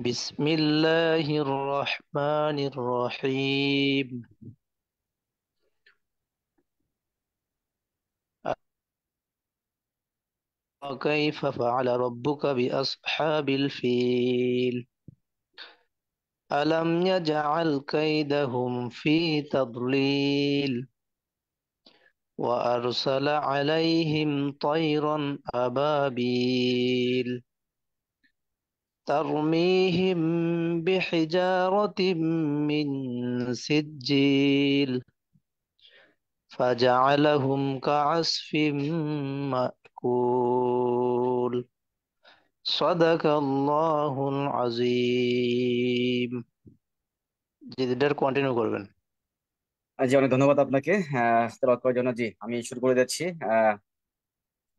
بسم الله الرحمن الرحيم. كيف فعل ربك بأصحاب الفيل؟ ألم يجعل كيدهم في تضليل وأرسل عليهم طيرا أبابيل ترميهم بحجارة من سجيل فجعلهم كعصف مأكول. صدق الله العظيم. জিদের কন্টিনিউ করবেন। জি, অনেক ধন্যবাদ আপনাকে তেলাওয়াত করার জন্য। জি, আমি শুরু করে দিচ্ছি।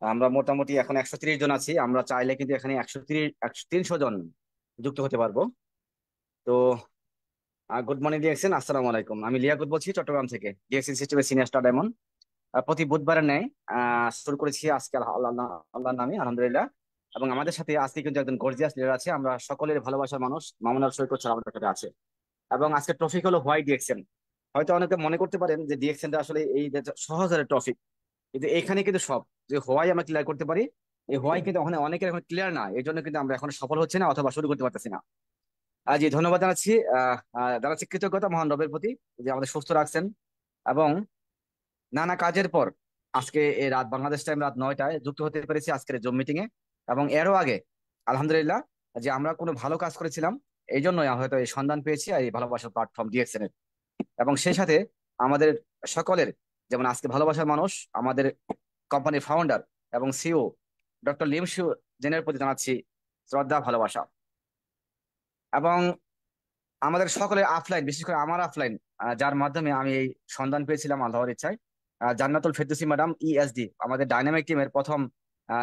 আমরা মোটামুটি এখন 130 জন আছি। আমরা চাইলে কিন্তু এখানে 300 জন যুক্ত হতে পারবো। তো গুড মর্নিং ডিএক্সএন, আসসালামু আলাইকুম। আমি লিয়াকত বলছি চট্টগ্রাম থেকে, ডিএক্সএন সিস্টেমের সিনিয়র স্টার ডায়মন্ড। প্রতি বুধবারের ন্যায় শুরু করেছি আজকে আল্লাহর নামে আলহামদুলিল্লাহ। এবং আমাদের সাথে আজকে কিন্তু একজন গর্জিয়াস লিডার আছে। আমরা সকলের ভালোবাসার মানুষ মামুনুল সৈকত স্যার আমাদের সাথে আছে। এবং আজকে টপিক হলো হোয়াই ডিএক্সএন। হয়তো অনেকে মনে করতে পারেন যে ডিএক্সএনটা আসলে এই যে সহজ টপিক, কিন্তু এখানে কিন্তু সব যে হোয়াই আমরা ক্লিয়ার করতে পারি। এই হোয়াই কিন্তু ওখানে অনেকের এখন ক্লিয়ার না, এই জন্য কিন্তু আমরা এখন সফল হচ্ছে না অথবা শুরু করতে পারতেছি না। জি, ধন্যবাদ জানাচ্ছি। জানাচ্ছি কৃতজ্ঞতা মহান রবের প্রতি, যে আমাদের সুস্থ রাখছেন। এবং নানা কাজের পর আজকে এই রাত বাংলাদেশ টাইম রাত 9টায় যুক্ত হতে পেরেছি আজকের জুম মিটিং এ। এবং এরও আগে আলহামদুলিল্লাহ যে আমরা কোনো ভালো কাজ করেছিলাম, এই জন্যই হয়তো এই সন্ধান পেয়েছি আর এই ভালোবাসার প্ল্যাটফর্ম ডিএক্সএন এর। এবং সেই সাথে আমাদের সকলের, যেমন আজকে ভালোবাসার মানুষ আমাদের কোম্পানির ফাউন্ডার এবং সিও ডক্টর লিমশু জেনের প্রতি জানাচ্ছি শ্রদ্ধা ভালোবাসা। এবং আমাদের সকলের আফলাইন, বিশেষ করে আমার আফলাইন, যার মাধ্যমে আমি এই সন্ধান পেয়েছিলাম আল্লাহর ইচ্ছায়, জান্নাতুল ফেরদৌসী ম্যাডাম ইএসডি, আমাদের ডাইনামিক টিমের প্রথম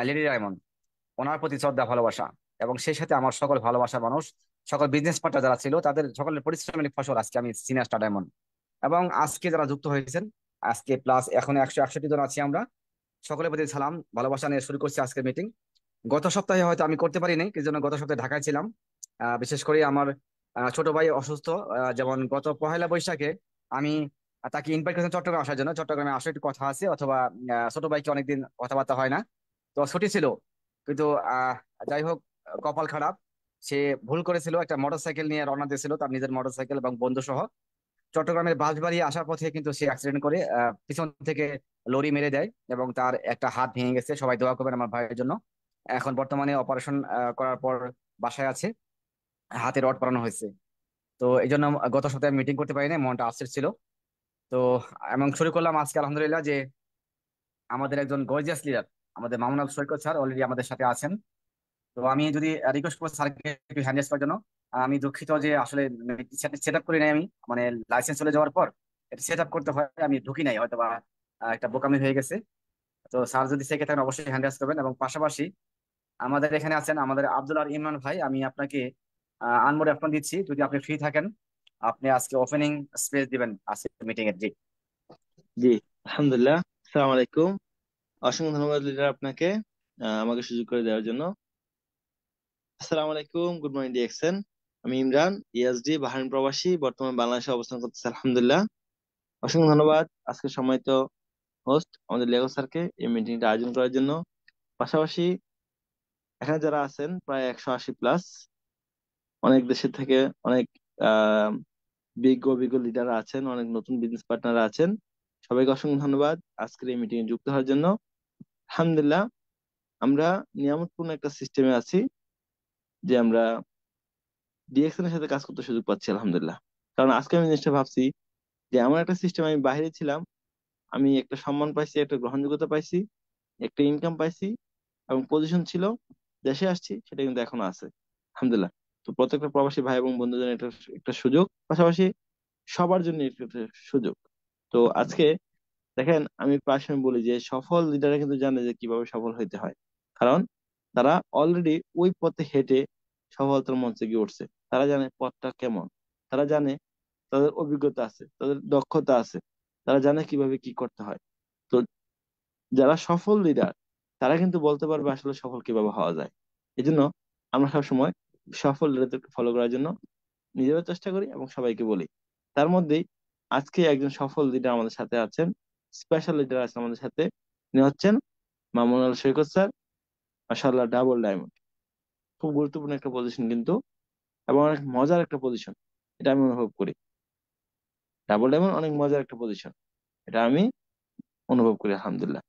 লেডি ডায়মন্ড, ওনার প্রতি শ্রদ্ধা ভালোবাসা। এবং সেই সাথে আমার সকল ভালোবাসার মানুষ, সকল বিজনেস পার্টনার যারা ছিল, তাদের সকলের পরিশ্রমের ফসল আজকে আমি সিনিয়র স্টার ডায়মন্ড। এবং আজকে যারা যুক্ত হয়েছেন, আজকে প্লাস এখন 161 জন আছি আমরা। সকলের প্রতি সালাম ভালোবাসা নিয়ে শুরু করছি আজকের মিটিং। গত সপ্তাহে হয়তো আমি করতে পারিনি, কি জন্য গত সপ্তাহে ঢাকায় ছিলাম। বিশেষ করে আমার ছোট ভাই অসুস্থ। যেমন গত পহেলা বৈশাখে আমি তাকে ইনভাইট করেছিলাম চট্টগ্রাম আসার জন্য। চট্টগ্রামে আসার একটু কথা আছে, অথবা ছোট ভাইকে অনেকদিন কথাবার্তা হয় না, তো ছুটি ছিল। কিন্তু যাই হোক, কপাল খারাপ। সে ভুল করেছিল, একটা মোটরসাইকেল নিয়ে রওনা দিয়েছিল, তার নিজের মোটরসাইকেল এবং বন্ধু সহ। চট্টগ্রামের বাঁশবাড়ি আসার পথে কিন্তু সে অ্যাক্সিডেন্ট করে পিছন থেকে লরি মেরে দেয় এবং তার একটা হাত ভেঙে গেছে। সবাই দোয়া করবেন আমার ভাইয়ের জন্য। এখন বর্তমানে অপারেশন করার পর বাসায় আছে, হাতে রড পরানো হয়েছে। তো এই জন্য গত সপ্তাহে মিটিং করতে পারিনি, মনটা আপসেট ছিল। তো এবং শুরু করলাম আজকে আলহামদুলিল্লাহ যে আমাদের একজন গর্জিয়াস লিডার, আমাদের মামুনুল সৈকত স্যার অলরেডি আমাদের সাথে আছেন। তো আমি যদি রিকোয়েস্ট করবো স্যারকে একটু হ্যান্ড রেজ করার জন্য। আমি দুঃখিত যে আসলে সেট আপ করি নাই আমি, মানে লাইসেন্স চলে যাওয়ার পর এটা সেট আপ করতে হয়, আমি ঢুকি নাই হয়তো বা একটা বোকামি হয়ে গেছে। তো স্যার যদি থেকে থাকেন অবশ্যই হ্যান্ড রেজ করবেন। এবং পাশাপাশি আমাদের এখানে আছেন আমাদের আব্দুল আর ইমরান ভাই। আমি আপনাকে আনমোড এখন দিচ্ছি, যদি আপনি ফ্রি থাকেন আপনি আজকে ওপেনিং স্পেস দিবেন আজকে মিটিং এর। জি। জি, আলহামদুলিল্লাহ। আসসালামু আলাইকুম। অসংখ্য ধন্যবাদ লিডার আপনাকে আমাকে সুযোগ করে দেওয়ার জন্য। আসসালামু আলাইকুম, গুড মর্নিং ডিএক্সএন। আমি ইমরান, ইএসডি বাহরাইন প্রবাসী, বর্তমানে বাংলাদেশে অবস্থান করতেছি আলহামদুলিল্লাহ। অসংখ্য ধন্যবাদ আজকে সম্মানিত হোস্ট আমাদের লেগো স্যারকে এই মিটিংটা আয়োজন করার জন্য। পাশাপাশি এখানে যারা আছেন প্রায় 180+, অনেক দেশের থেকে অনেক আহ বিজ্ঞ অভিজ্ঞ লিডার আছেন, অনেক নতুন বিজনেস পার্টনার আছেন। সবাইকে অসংখ্য ধন্যবাদ আজকের এই মিটিং এ যুক্ত হওয়ার জন্য। আলহামদুলিল্লাহ, আমরা নিয়ামতপূর্ণ একটা সিস্টেমে আছি যে আমরা ডিএক্সএন এর সাথে কাজ করতে সুযোগ পাচ্ছি আলহামদুলিল্লাহ। কারণ আজকে আমি জিনিসটা ভাবছি যে এমন একটা সিস্টেম, আমি বাইরে ছিলাম, আমি একটা সম্মান পাইছি, একটা গ্রহণযোগ্যতা পাইছি, একটা ইনকাম পাইছি এবং পজিশন ছিল, দেশে আসছি, সেটা কিন্তু এখনো আছে আলহামদুলিল্লাহ। তো প্রত্যেকটা প্রবাসী ভাই এবং বন্ধুদের এটা একটা সুযোগ, পাশাপাশি সবার জন্য এটা একটা সুযোগ। তো আজকে দেখেন, আমি প্রায় সময় বলি যে সফল লিডাররা কিন্তু জানে যে কিভাবে সফল হইতে হয়। কারণ তারা অলরেডি ওই পথে হেঁটে সফলতার মঞ্চে গিয়ে উঠছে। তারা জানে পথটা কেমন, তারা জানে, তাদের অভিজ্ঞতা আছে, তাদের দক্ষতা আছে, তারা জানে কিভাবে কি করতে হয়। তো যারা সফল লিডার, তারা কিন্তু বলতে পারবে আসলে সফল কিভাবে হওয়া যায়। এই জন্য আমরা সবসময় সফল লিডারদেরকে ফলো করার জন্য নিজেরও চেষ্টা করি এবং সবাইকে বলি। তার মধ্যেই আজকে একজন সফল লিডার আমাদের সাথে আছেন, স্পেশাল লিডার আছে আমাদের সাথে। তিনি হচ্ছেন মামুন আল সৈকত স্যার। মাশাআল্লাহ, ডাবল ডায়মন্ড, খুব গুরুত্বপূর্ণ একটা পজিশন কিন্তু, এবং অনেক মজার একটা পজিশন, এটা আমি অনুভব করি। ডাবল ডায়মন্ড অনেক মজার একটা পজিশন, এটা আমি অনুভব করি আলহামদুলিল্লাহ।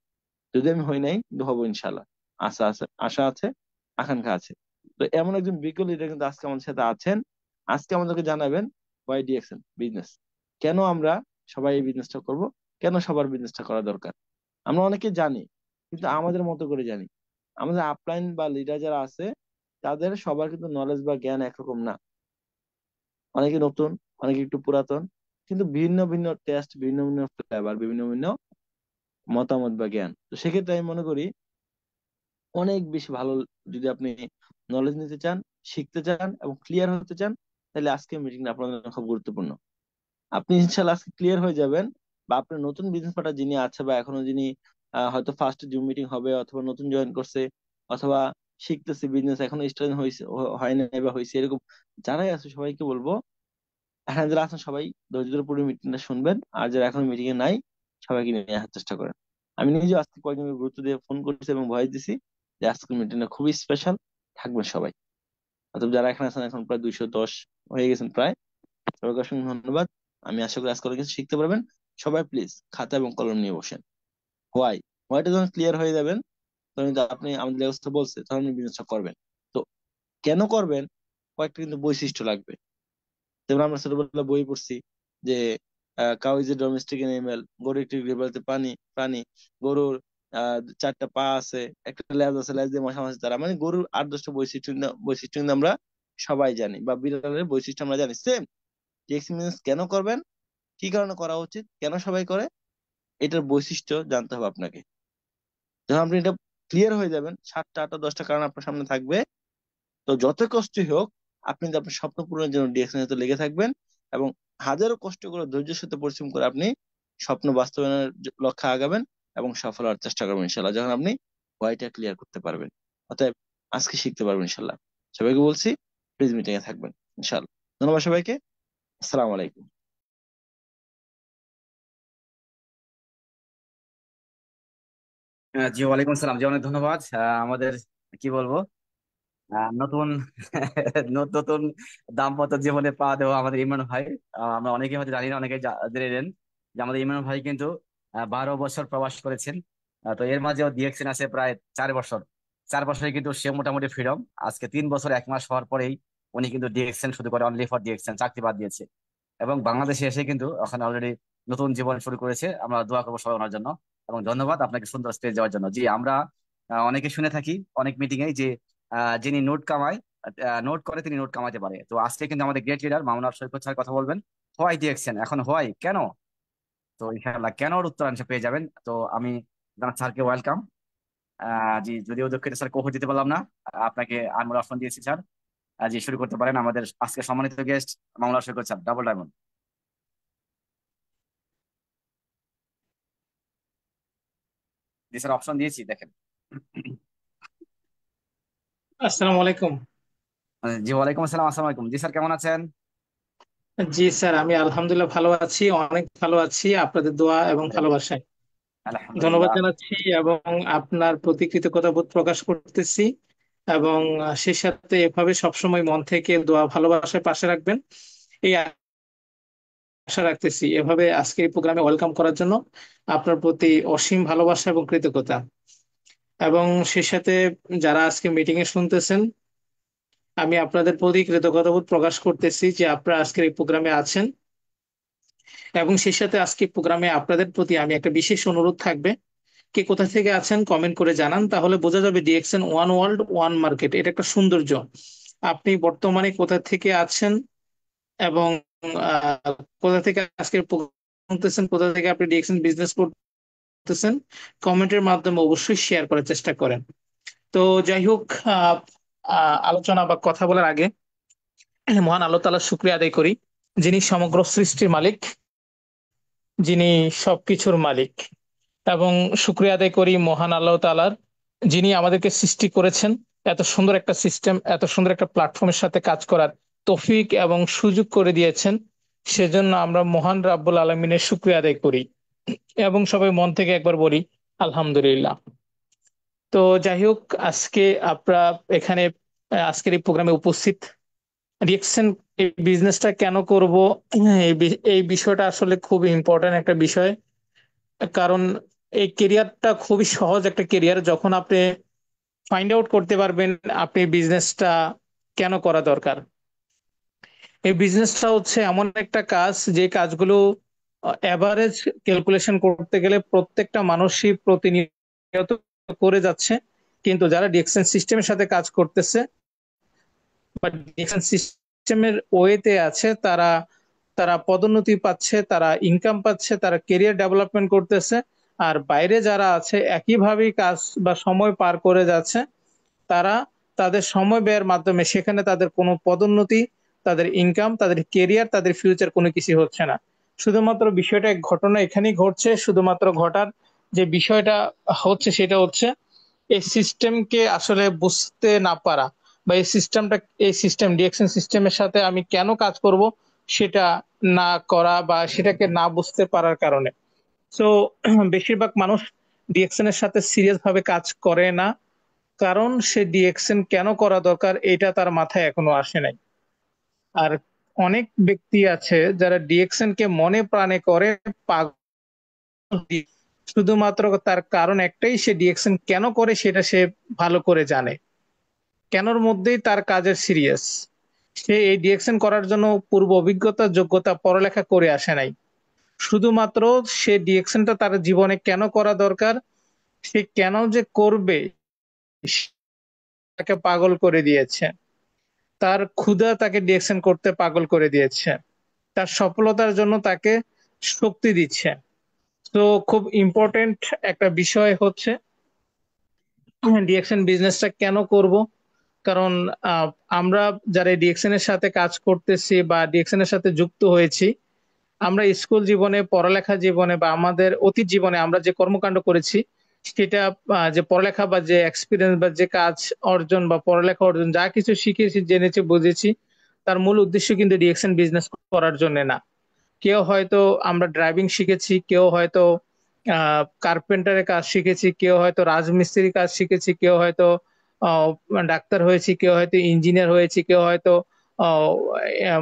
যদি আমি হই নাই, কিন্তু হবো ইনশাল্লাহ। আশা আছে, আশা আছে, আকাঙ্ক্ষা আছে। তো এমন একজন বিজ্ঞ লিডার কিন্তু আজকে আমাদের সাথে আছেন। আজকে আমাদেরকে জানাবেন ওয়াই ডিএক্সএন বিজনেস, কেন আমরা সবাই এই বিজনেসটা করব, কেন সবার বিজনেসটা করা দরকার। আমরা অনেকে জানি, কিন্তু আমাদের মতো করে জানি। আমাদের আপলাইন বা লিডার যারা আছে, তাদের সবার কিন্তু নলেজ বা জ্ঞান একরকম না। অনেকে নতুন, অনেকে একটু পুরাতন, কিন্তু ভিন্ন ভিন্ন টেস্ট, ভিন্ন ভিন্ন ফ্লেভার, বিভিন্ন ভিন্ন মতামত বা জ্ঞান। তো সেক্ষেত্রে আমি মনে করি অনেক বেশি ভালো, যদি আপনি নলেজ নিতে চান, শিখতে চান এবং ক্লিয়ার হতে চান, তাহলে আজকে মিটিংটা আপনার জন্য খুব গুরুত্বপূর্ণ। আপনি ইনশাল্লাহ আজকে ক্লিয়ার হয়ে যাবেন, বা আপনার নতুন বিজনেস পার্টনার যিনি আছে, বা এখনো যিনি হয়তো ফার্স্ট জুম মিটিং হবে, অথবা নতুন জয়েন করছে, অথবা শিখতেছে বিজনেস, এখনো স্টার্ট হয়েছে, হয় না বা হয়েছে, এরকম যারাই আছে সবাইকে বলবো, এখানে যারা আছেন সবাই ধৈর্য ধরে পুরো মিটিংটা শুনবেন। আর যারা এখনো মিটিং এ নাই, সবাইকে নিয়ে আসার চেষ্টা করেন। আমি নিজে আজকে কয়েকজনকে গুরুত্ব দিয়ে ফোন করছি এবং ভয়েস দিছি যে আজকের মিটিংটা খুবই স্পেশাল, থাকবেন সবাই। অথবা যারা এখানে আছেন, এখন প্রায় 210 হয়ে গেছেন প্রায়, সবাইকে অসংখ্য ধন্যবাদ। আমি আশা করি আজকে অনেক কিছু শিখতে পারবেন। সবাই প্লিজ খাতা এবং কলম নিয়ে বসেন। হোয়াই, হোয়াইটা যখন ক্লিয়ার হয়ে যাবেন, তখন কিন্তু আপনি, আমাদের ব্যবস্থা বলছে, তখন আপনি বিজনেসটা করবেন। তো কেন করবেন, কয়েকটা কিন্তু বৈশিষ্ট্য লাগবে। যেমন আমরা ছোটবেলা বই পড়ছি যে cow is a domestic animal, গরু একটি গৃহপালিত প্রাণী। গরুর চারটা পা আছে, একটা লেজ আছে, লেজ দিয়ে মশা মাছি তারা, মানে গরুর 8-10টা বৈশিষ্ট্য কিন্তু আমরা সবাই জানি, বা বিড়ালের বৈশিষ্ট্য আমরা জানি। সেম এক্সপিরিয়েন্স কেন করবেন, কি কারণে করা উচিত, কেন সবাই করে, এটার বৈশিষ্ট্য জানতে হবে আপনাকে। যখন আপনি এটা ক্লিয়ার হয়ে যাবেন, 7টা 8টা 10টা কারণ আপনার সামনে থাকবে, তো যত কষ্টই হোক, আপনি কিন্তু আপনার স্বপ্ন পূরণের জন্য ডিরেকশনের সাথে লেগে থাকবেন, এবং হাজারো কষ্ট করে, ধৈর্যের সাথে পরিশ্রম করে আপনি স্বপ্ন বাস্তবায়নের লক্ষ্যে আগাবেন এবং সফল হওয়ার চেষ্টা করবেন ইনশাল্লাহ, যখন আপনি হোয়াইটটা ক্লিয়ার করতে পারবেন। অতএব আজকে শিখতে পারবেন ইনশাল্লাহ। সবাইকে বলছি, প্লিজ মিটিং এ থাকবেন ইনশাল্লাহ। ধন্যবাদ সবাইকে। আসসালামু আলাইকুম। জি, ওয়ালাইকুম আসসালাম। জি, অনেক ধন্যবাদ। আমাদের কি বলবো, নতুন নতুন দাম্পত্য জীবনে পা দেওয়া আমাদের ইমরান ভাই। আমরা অনেকে হয়তো জানি না, অনেকে জেনে যে আমাদের ইমরান ভাই কিন্তু 12 বছর প্রবাস করেছেন। তো এর মাঝেও ডিএক্সএন আছে প্রায় 4 বছর। 4 বছরে কিন্তু সে মোটামুটি ফ্রিডম। আজকে 3 বছর 1 মাস হওয়ার পরেই উনি কিন্তু ডিএক্সএন শুধু করে, অনলি ফর ডিএক্সএন, চাকরি বাদ দিয়েছে এবং বাংলাদেশে এসে কিন্তু ওখানে অলরেডি নতুন জীবন শুরু করেছে। আমরা দোয়া করবো সবাই ওনার জন্য, এবং ধন্যবাদ আপনাকে সুন্দর স্টেজ দেওয়ার জন্য। জি, আমরা অনেকে শুনে থাকি অনেক মিটিং এ যে যিনি নোট কামায়, নোট করে তিনি নোট কামাতে পারে। তো আজকে কিন্তু আমাদের গ্রেট লিডার মামুনার সৈকত স্যার কথা বলবেন হোয়াই ডিরেকশন। এখন হোয়াই কেন, তো ইনশাআল্লাহ কেন ওর উত্তর আনসে পেয়ে যাবেন। তো আমি স্যারকে ওয়েলকাম। জি, যদিও দুঃখিত স্যার কখন দিতে পারলাম না, আপনাকে আনমোল অপশন দিয়েছি স্যার। জি, শুরু করতে পারেন। আমাদের আজকে সম্মানিত গেস্ট মামুনার সৈকত স্যার, ডাবল ডায়মন্ড। জি স্যার, অপশন দিয়েছি দেখেন। আসসালামু আলাইকুম। জি, ওয়ালাইকুম আসসালাম। আসসালামু আলাইকুম। জি স্যার, কেমন আছেন? জি স্যার, আমি আলহামদুলিল্লাহ ভালো আছি, অনেক ভালো আছি আপনাদের দোয়া এবং ভালোবাসায়। ধন্যবাদ আলহামদুলিল্লাহ। জানাচ্ছি এবং আপনার প্রতি কৃতজ্ঞতা বোধ প্রকাশ করতেছি, এবং সেই সাথে এভাবে সবসময় মন থেকে দোয়া ভালোবাসায় পাশে রাখবেন, এই আশা রাখতেছি। এভাবে আজকে এই প্রোগ্রামে ওয়েলকাম করার জন্য আপনার প্রতি অসীম ভালোবাসা এবং কৃতজ্ঞতা। এবং সেই সাথে যারা আজকে মিটিং এ শুনতেছেন, আমি আপনাদের প্রতি কৃতজ্ঞতা বোধ প্রকাশ করতেছি যে আপনারা আজকের এই প্রোগ্রামে আছেন। এবং সেই সাথে আজকে প্রোগ্রামে আপনাদের প্রতি আমি একটা বিশেষ অনুরোধ থাকবে, কে কোথা থেকে আছেন কমেন্ট করে জানান, তাহলে বোঝা যাবে DXN one world one market এটা একটা সৌন্দর্য। আপনি বর্তমানে কোথা থেকে আছেন এবং কোথা থেকে আজকের program শুনতেছেন, কোথা থেকে আপনি ডিএক্সএন বিজনেস করতেছেন, কমেন্টের মাধ্যমে অবশ্যই শেয়ার করার চেষ্টা করেন। তো যাই হোক, আহ, আলোচনা বা কথা বলার আগে মহান আল্লাহ তাআলার শুকরিয়া আদায় করি, যিনি সমগ্র সৃষ্টির মালিক, যিনি সবকিছুর মালিক। এবং শুকরিয়া আদায় করি মহান আল্লাহ তাআলার, যিনি আমাদেরকে সৃষ্টি করেছেন এত সুন্দর একটা সিস্টেম, এত সুন্দর একটা প্ল্যাটফর্মের সাথে কাজ করার তৌফিক এবং সুযোগ করে দিয়েছেন। সেজন্য আমরা মহান রাব্বুল আলামিনের শুকরিয়া আদায় করি এবং সবাই মন থেকে একবার বলি আলহামদুলিল্লাহ। তো যাই হোক, আজকে আপনারা এখানে আজকের এই প্রোগ্রামে উপস্থিত। রিয়েকশন এই বিজনেসটা কেন করব, এই বিষয়টা আসলে খুব ইম্পর্টেন্ট একটা বিষয়। কারণ এই কেরিয়ারটা খুবই সহজ একটা কেরিয়ার, যখন আপনি ফাইন্ড আউট করতে পারবেন আপনি বিজনেসটা কেন করা দরকার। এই বিজনেসটা হচ্ছে এমন একটা কাজ, যে কাজগুলো এভারেজ ক্যালকুলেশন করতে গেলে প্রত্যেকটা মানুষই প্রতিনিয়ত করে যাচ্ছে, কিন্তু যারা ডিএকশন সিস্টেমের সাথে কাজ করতেছে বা ডিএকশন সিস্টেমের ওয়েতে আছে, তারা তারা পদোন্নতি পাচ্ছে, তারা ইনকাম পাচ্ছে, তারা কেরিয়ার ডেভেলপমেন্ট করতেছে। আর বাইরে যারা আছে একইভাবেই কাজ বা সময় পার করে যাচ্ছে, তারা তাদের সময় ব্যয়ের মাধ্যমে সেখানে তাদের কোনো পদোন্নতি, তাদের ইনকাম, তাদের কেরিয়ার, তাদের ফিউচার কোনো কিছু হচ্ছে না। শুধুমাত্র বিষয়টা এক ঘটনা এখানেই ঘটছে, শুধুমাত্র ঘটার যে বিষয়টা হচ্ছে সেটা হচ্ছে এই সিস্টেমকে আসলে বুঝতে না পারা, বা এই সিস্টেম ডিএকশন সিস্টেমের সাথে আমি কেন কাজ করব সেটা না করা, বা সেটাকে না বুঝতে পারার কারণে। সো বেশিরভাগ মানুষ ডিএকশন এর সাথে সিরিয়াস ভাবে কাজ করে না, কারণ সে ডিএকশন কেন করা দরকার এটা তার মাথায় এখনো আসে নাই। আর অনেক ব্যক্তি আছে যারা ডিএকশন কে মনে প্রাণে করে পাগল দিয়ে। শুধুমাত্র তার কারণ একটাই, সে ডিএকশন কেন করে সেটা সে ভালো করে জানে, কেনর মধ্যেই তার কাজের সিরিয়াস। সে এই ডিএকশন করার জন্য পূর্ব অভিজ্ঞতা, যোগ্যতা, পড়ালেখা করে আসে নাই। শুধুমাত্র সে ডিএকশনটা তার জীবনে কেন করা দরকার, সে কেন যে করবে তাকে পাগল করে দিয়েছে। তার ক্ষুধা তাকে ডিরেকশন করতে পাগল করে দিয়েছে, তার সফলতার জন্য তাকে শক্তি দিচ্ছে। তো খুব ইম্পর্টেন্ট একটা বিষয় হচ্ছে ডিরেকশন বিজনেসটা কেন করব। কারণ আহ, আমরা যারা ডিরেকশন এর সাথে কাজ করতেছি বা ডিরেকশন এর সাথে যুক্ত হয়েছি, আমরা স্কুল জীবনে, পড়ালেখা জীবনে বা আমাদের অতীত জীবনে আমরা যে কর্মকাণ্ড করেছি সেটা, যে পড়ালেখা বা যে এক্সপিরিয়েন্স বা যে কাজ অর্জন বা পড়ালেখা অর্জন যা কিছু শিখেছি, জেনেছি, বুঝেছি, তার মূল উদ্দেশ্য কিন্তু ডিরেকশন বিজনেস করার জন্য না। কেউ হয়তো আমরা ড্রাইভিং শিখেছি, কেউ হয়তো কার্পেন্টারের কাজ শিখেছি, কেউ হয়তো রাজমিস্ত্রির কাজ শিখেছি, কেউ হয়তো আহ, ডাক্তার হয়েছি, কেউ হয়তো ইঞ্জিনিয়ার হয়েছি, কেউ হয়তো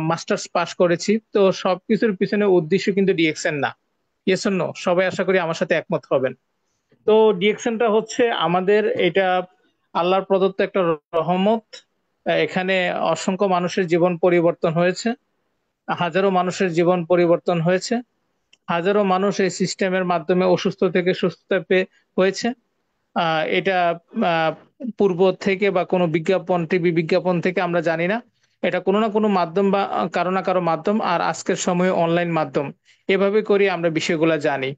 মাস্টার্স পাস করেছি। তো সবকিছুর পিছনে উদ্দেশ্য কিন্তু ডিএকশন না। Yes or no? সবাই আশা করি আমার সাথে একমত হবেন। তো ডিএকশনটা হচ্ছে আমাদের এটা আল্লাহর প্রদত্ত একটা রহমত। এখানে অসংখ্য মানুষের জীবন পরিবর্তন হয়েছে, হাজারো মানুষের জীবন পরিবর্তন হয়েছে, হাজারো মানুষ এই সিস্টেমের মাধ্যমে অসুস্থ থেকে সুস্থতা হয়েছে। এটা আহ, পূর্ব থেকে বা কোনো বিজ্ঞাপন, টিভি বিজ্ঞাপন থেকে আমরা জানি না, এটা কোনো না কোনো মাধ্যম বা কারো না কারো মাধ্যম, আর আজকের সময়ে অনলাইন মাধ্যম, এভাবে করে আমরা বিষয়গুলো জানি।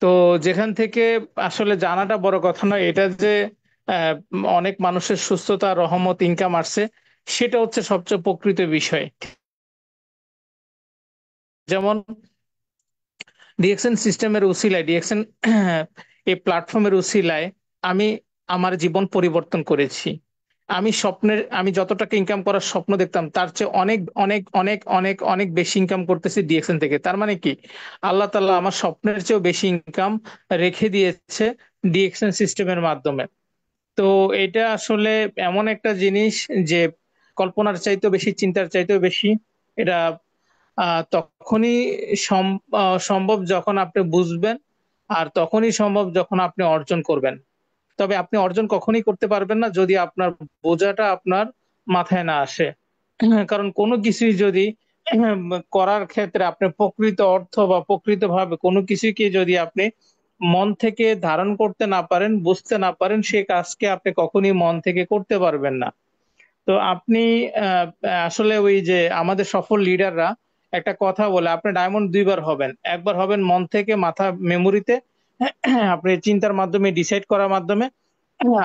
তো যেখান থেকে আসলে জানাটা বড় কথা নয়, এটা যে আহ, অনেক মানুষের সুস্থতা, রহমত, ইনকাম আসছে, সেটা হচ্ছে সবচেয়ে প্রকৃত বিষয়। যেমন ডিএকশন সিস্টেমের উসিলায়, ডিএকশন এই প্ল্যাটফর্মের উসিলায় আমি আমার জীবন পরিবর্তন করেছি। আমি যত টাকা ইনকাম করার স্বপ্ন দেখতাম তার চেয়ে অনেক অনেক অনেক অনেক অনেক বেশি ইনকাম করতেছি ডিএকশন থেকে। তার মানে কি, আল্লাহ তাআলা আমার স্বপ্নের চেয়েও বেশি ইনকাম রেখে দিয়েছে ডিএকশন সিস্টেমের মাধ্যমে। তো এটা আসলে এমন একটা জিনিস যে কল্পনার চাইতেও বেশি, চিন্তার চাইতেও বেশি। এটা তখনই সম্ভব যখন আপনি বুঝবেন, আর তখনই সম্ভব যখন আপনি অর্জন করবেন। তবে আপনি অর্জন কখনই করতে পারবেন না যদি আপনার বোঝাটা আপনার মাথায় না আসে। কারণ কোনো কিছুই যদি করার ক্ষেত্রে আপনি প্রকৃত অর্থ বা প্রকৃত ভাবে কোনো কিছুকে যদি আপনি মন থেকে ধারণ করতে না পারেন, বুঝতে না পারেন, সে কাজকে আপনি কখনই মন থেকে করতে পারবেন না। তো আপনি আহ, আসলে ওই যে আমাদের সফল লিডাররা একটা কথা বলে, আপনি ডায়মন্ড দুইবার হবেন, একবার হবেন মন থেকে, মাথা মেমোরিতে আপনি চিন্তার মাধ্যমে, ডিসাইড করার মাধ্যমে,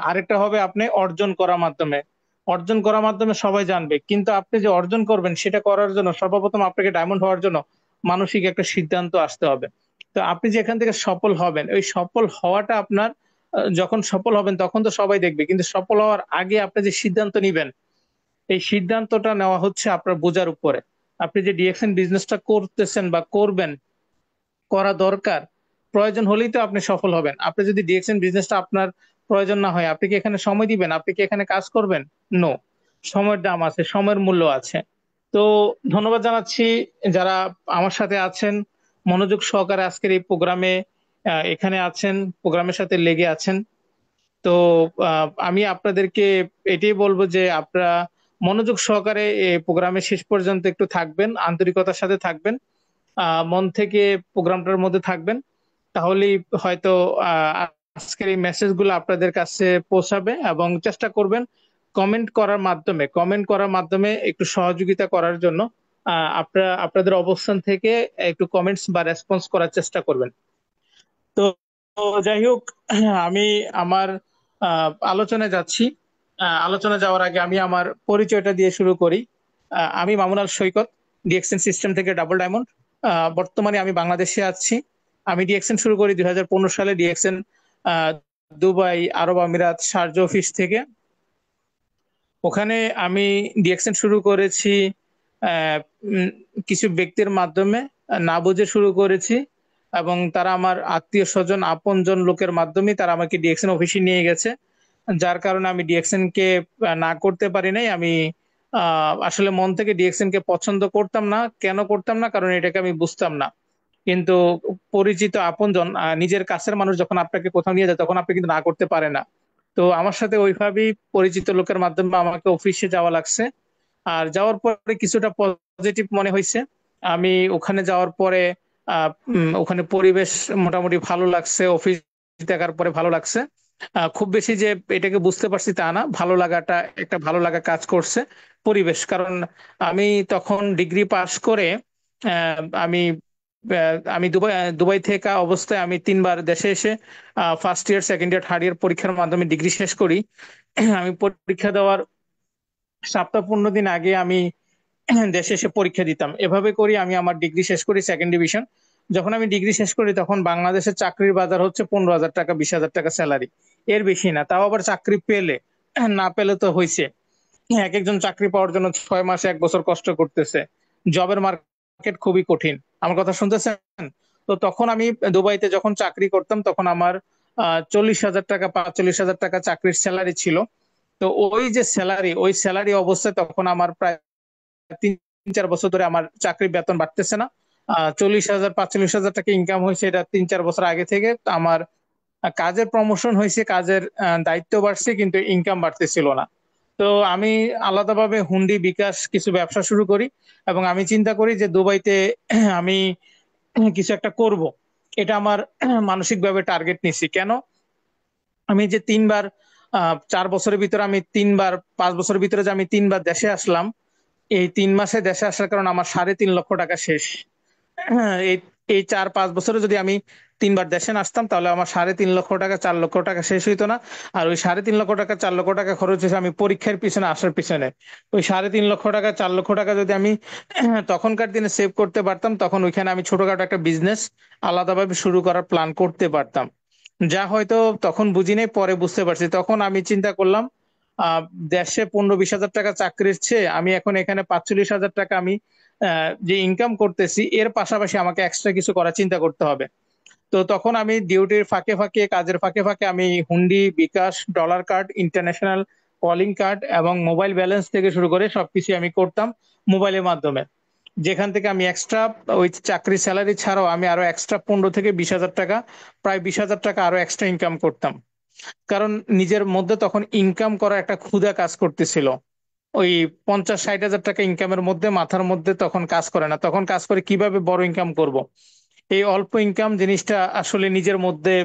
আরেকটা হবে আপনি অর্জন করার মাধ্যমে। অর্জন করার মাধ্যমে সবাই জানবে, কিন্তু আপনি যে অর্জন করবেন সেটা করার জন্য সর্বপ্রথম আপনাকে ডায়মন্ড হওয়ার জন্য মানসিক একটা সিদ্ধান্ত আসতে হবে। তো আপনি যে এখান থেকে সফল হবেন, ওই সফল হওয়াটা আপনার যখন সফল হবেন তখন তো সবাই দেখবে, কিন্তু সফল হওয়ার আগে আপনি যে সিদ্ধান্ত নিবেন, এই সিদ্ধান্তটা নেওয়া হচ্ছে আপনার বোঝার উপরে। আপনি যে ডিএক্সএন বিজনেসটা করতেছেন বা করবেন, করা দরকার, প্রয়োজন হলেই তো আপনি সফল হবেন। আপনি যদি ডিএক্সএন বিজনেসটা আপনার প্রয়োজন না হয়, আপনি কি এখানে সময় দিবেন? আপনি কি এখানে কাজ করবেন? নো। সময়ের দাম আছে, সময়ের মূল্য আছে। তো ধন্যবাদ জানাচ্ছি যারা আমার সাথে আছেন, মনোযোগ সহকারে আজকের এই প্রোগ্রামে এখানে আছেন, প্রোগ্রামের সাথে লেগে আছেন। তো আমি আপনাদেরকে এটাই বলবো যে আপনারা মনোযোগ সহকারে এই প্রোগ্রামের শেষ পর্যন্ত একটু থাকবেন, আন্তরিকতার সাথে থাকবেন, মন থেকে প্রোগ্রামটার মধ্যে থাকবেন। তাহলেই হয়তো আজকের এই মেসেজগুলো আপনাদের কাছে পৌঁছাবে, এবং চেষ্টা করবেন কমেন্ট করার মাধ্যমে একটু সহযোগিতা করার জন্য। আপনারা আপনাদের অবস্থান থেকে একটু কমেন্টস বা রেসপন্স করার চেষ্টা করবেন। তো তো যাই হোক, আমি আমার আলোচনায় যাচ্ছি। আলোচনা যাওয়ার আগে আমি আমার পরিচয়টা দিয়ে শুরু করি। আমি মামুন আল সৈকত, ডিএক্সএন সিস্টেম থেকে ডাবল ডায়মন্ড। বর্তমানে আমি বাংলাদেশে আছি। আমি ডিএক্সএন শুরু করি 2015 সালে, ডিএক্সএন দুবাই, আরব আমিরাত, শারজা অফিস থেকে। ওখানে আমি ডিএক্সএন শুরু করেছি আহ, উম, কিছু ব্যক্তির মাধ্যমে, না বুঝে শুরু করেছি, এবং তারা আমার আত্মীয় স্বজন, আপনজন লোকের মাধ্যমে তারা আমাকে ডিএক্সএন অফিসে নিয়ে গেছে। যার কারণে আমি ডিএক্সএন কে না করতে পারি নাই। আমি আসলে মন থেকে ডিএক্সএন কে পছন্দ করতাম না। কেন করতাম না? কারণ এটাকে আমি বুঝতাম না। কিন্তু পরিচিত আপনজন, নিজের কাছের মানুষ যখন আপনাকে কোথাও নিয়ে যায়, তখন আপনি কিন্তু না করতে পারে না। তো আমার সাথে ওইভাবেই পরিচিত লোকের মাধ্যমে আমাকে অফিসে যাওয়া লাগছে। আর যাওয়ার পরে কিছুটা পজিটিভ মনে হয়েছে। আমি ওখানে যাওয়ার পরে ওখানে পরিবেশ মোটামুটি ভালো লাগছে, অফিস দেখার পরে ভালো লাগছে। খুব বেশি যে এটাকে বুঝতে পারছি তা না, ভালো লাগাটা একটা ভালো লাগা কাজ করছে। পরিবেশ, কারণ আমি তখন ডিগ্রি পাশ করে আমি আমি দুবাই থেকে অবস্থায় আমি 3বার দেশে এসে first year, second year, third year পরীক্ষার মাধ্যমে ডিগ্রি শেষ করি। আমি পরীক্ষা দেওয়ার সপ্তাহ 15 দিন আগে আমি দেশে এসে পরীক্ষা দিতাম। এভাবে করি আমি আমার ডিগ্রি শেষ করি, সেকেন্ড ডিভিশন। যখন আমি ডিগ্রি শেষ করি তখন বাংলাদেশের চাকরির বাজার হচ্ছে 15,000 টাকা, 20,000 টাকা স্যালারি, এর বেশি না। তাও আবার চাকরি পেলে, না পেলে তো হয়েছে, এক একজন চাকরি পাওয়ার জন্য 6 মাস 1 বছর কষ্ট করতেছে। জবের মার্কেট খুবই কঠিন। আমার কথা শুনতেছেন? তো তখন আমি দুবাইতে যখন চাকরি করতাম, তখন আমার 40,000 টাকা, 45,000 টাকা চাকরির স্যালারি ছিল। তো ওই যে স্যালারি, ওই স্যালারি অবস্থায় তখন আমার প্রায় 3-4 বছর ধরে আমার চাকরির বেতন বাড়তেছে না। 40,000 45,000 টাকা ইনকাম হয়েছে, এটা 3-4 বছর আগে থেকে। তো আমার কাজের প্রমোশন হয়েছে, কাজের দায়িত্ব বাড়ছে, কিন্তু ইনকাম বাড়তেছিল না। তো আমি আলাদাভাবে হুন্ডি, বিকাশ কিছু ব্যবসা শুরু করি, এবং আমি চিন্তা করি যে দুবাইতে আমি কিছু একটা করব। এটা আমার মানসিকভাবে টার্গেট নিছি। কেন? আমি যে 3বার 4 বছরের ভিতরে আমি 3বার, 5 বছরের ভিতরে যে আমি 3বার দেশে আসলাম, এই 3 মাসে দেশে আসার কারণে আমার 3.5 লক্ষ টাকা শেষ। হ্যাঁ, এই এই 4-5 বছরে যদি আমি 3বার দেশে না আসতাম, তাহলে আমার 3.5 লক্ষ টাকা, 4 লক্ষ টাকা শেষ হইতো না। আর ওই 3.5 লক্ষ টাকা, 4 লক্ষ টাকা খরচ হয়েছে আমি পরীক্ষার পিছনে আসার পিছনে। ওই 3.5 লক্ষ টাকা, 4 লক্ষ টাকা যদি আমি তখনকার দিনে সেভ করতে পারতাম, তখন ওইখানে আমি ছোটখাটো একটা বিজনেস আলাদাভাবে শুরু করার প্ল্যান করতে পারতাম। যা হয়তো তখন বুঝি নাই, পরে বুঝতে পারছি। তখন আমি চিন্তা করলাম, আহ দেশে 15-20 হাজার টাকা চাকরির চেয়ে আমি এখন এখানে 45,000 টাকা আমি যে ইনকাম করতেছি, এর পাশাপাশি আমাকে এক্সট্রা কিছু করার চিন্তা করতে হবে। তো তখন আমি ডিউটির ফাঁকে ফাঁকে, কাজের ফাঁকে ফাঁকে আমি হুন্ডি, bKash, dollar card, international calling card এবং মোবাইল ব্যালেন্স থেকে শুরু করে সবকিছু আমি করতাম মোবাইলের মাধ্যমে। যেখান থেকে আমি এক্সট্রা ওই চাকরি স্যালারি ছাড়াও আমি আরো এক্সট্রা 15 থেকে 20 হাজার টাকা, প্রায় 20 হাজার টাকা আরো এক্সট্রা ইনকাম করতাম। কারণ নিজের মধ্যে তখন ইনকাম করা একটা ক্ষুধা কাজ করতেছিল। ওই 50-60 হাজার টাকা ইনকামের মধ্যে মাথার মধ্যে তখন কাজ করে না, তখন কাজ করে কিভাবে বড় ইনকাম করব। এই অল্প ইনকাম জিনিসটা আসলে নিজের মধ্যে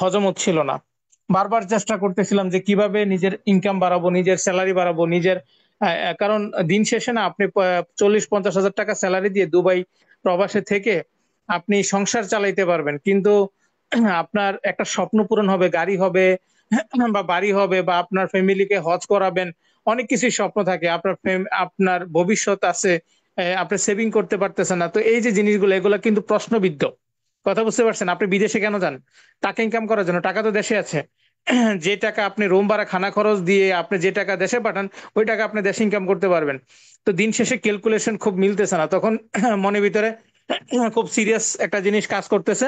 হজম হচ্ছিল না। বারবার চেষ্টা করতেছিলাম যে কিভাবে নিজের ইনকাম বাড়াবো, নিজের স্যালারি বাড়াবো, নিজের কারণ দিন শেষে না আপনি 40-50 হাজার টাকা স্যালারি দিয়ে দুবাই প্রবাসে থেকে আপনি সংসার চালাইতে পারবেন, কিন্তু আপনার একটা স্বপ্ন পূরণ হবে, গাড়ি হবে বা বাড়ি হবে, বা আপনার ফ্যামিলিকে হজ করাবেন, অনেক কিছুই স্বপ্ন থাকে। আপনার ভবিষ্যৎ আছে, আপনি সেভিং করতে পারতেছেন না। তো এই যে জিনিসগুলো, এগুলো কিন্তু প্রশ্নবিদ্ধ। কথা বুঝতে পারছেন? আপনি বিদেশে কেন যান? টাকা ইনকাম করার জন্য। টাকা তো দেশে আছে। যে টাকা আপনি রুম ভাড়া, খানা খরচ দিয়ে আপনি যে টাকা দেশে পাঠান, ওই টাকা আপনি দেশে ইনকাম করতে পারবেন। তো দিন শেষে ক্যালকুলেশন খুব মিলতেছে না। তখন মনের ভিতরে খুব সিরিয়াস একটা জিনিস কাজ করতেছে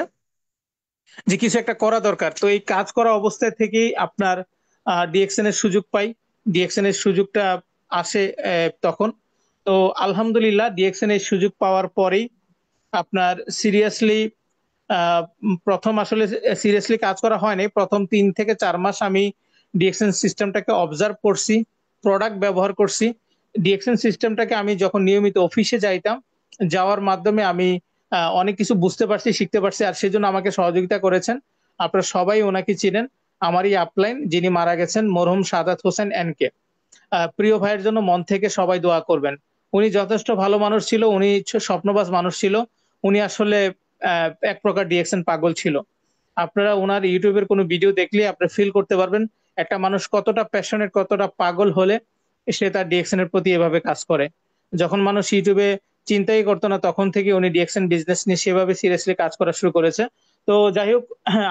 যে কিছু একটা করা দরকার। তো এই কাজ করা অবস্থায় থেকেই আপনার ডিএকশন এর সুযোগ পাই। ডিএকশন এর সুযোগটা আসে তখন। তো আলহামদুলিল্লাহ ডিএকশন এর সুযোগ পাওয়ার পরেই আপনার সিরিয়াসলি ১ম আসলে সিরিয়াসলি কাজ করা হয়নি। ১ম ৩ থেকে ৪ মাস আমি ডিএকশন সিস্টেমটাকে অবজার্ভ করছি, প্রোডাক্ট ব্যবহার করছি। ডিএকশন সিস্টেমটাকে আমি যখন নিয়মিত অফিসে যাইতাম, যাওয়ার মাধ্যমে আমি অনেক কিছু বুঝতে পারছি, শিখতে পারছি। আর সেজন্য আমাকে সহযোগিতা করেছেন। আপনারা সবাই উনাকে চিনেন। আমারই আপলাইন যিনি মারা গেছেন মরহুম সাদাত হোসেন এনকে। প্রিয় ভাইয়ের জন্য মন থেকে সবাই দোয়া করবেন। উনি যথেষ্ট ভালো মানুষ ছিল। উনি স্বপ্নবাজ মানুষ ছিল। উনি আসলে এক প্রকার ডিএকশন পাগল ছিল। আপনারা উনার ইউটিউবের কোনো ভিডিও দেখলে আপনি ফিল করতে পারবেন একটা মানুষ কতটা প্যাশনেট, কতটা পাগল হলে সে তার ডিএকশন এর প্রতি এভাবে কাজ করে। যখন মানুষ ইউটিউবে চিন্তাই করতো না তখন থেকে উনি ডিএকশন বিজনেস নিয়ে সেভাবে সিরিয়াসলি কাজ করা শুরু করেছে। তো যাই হোক,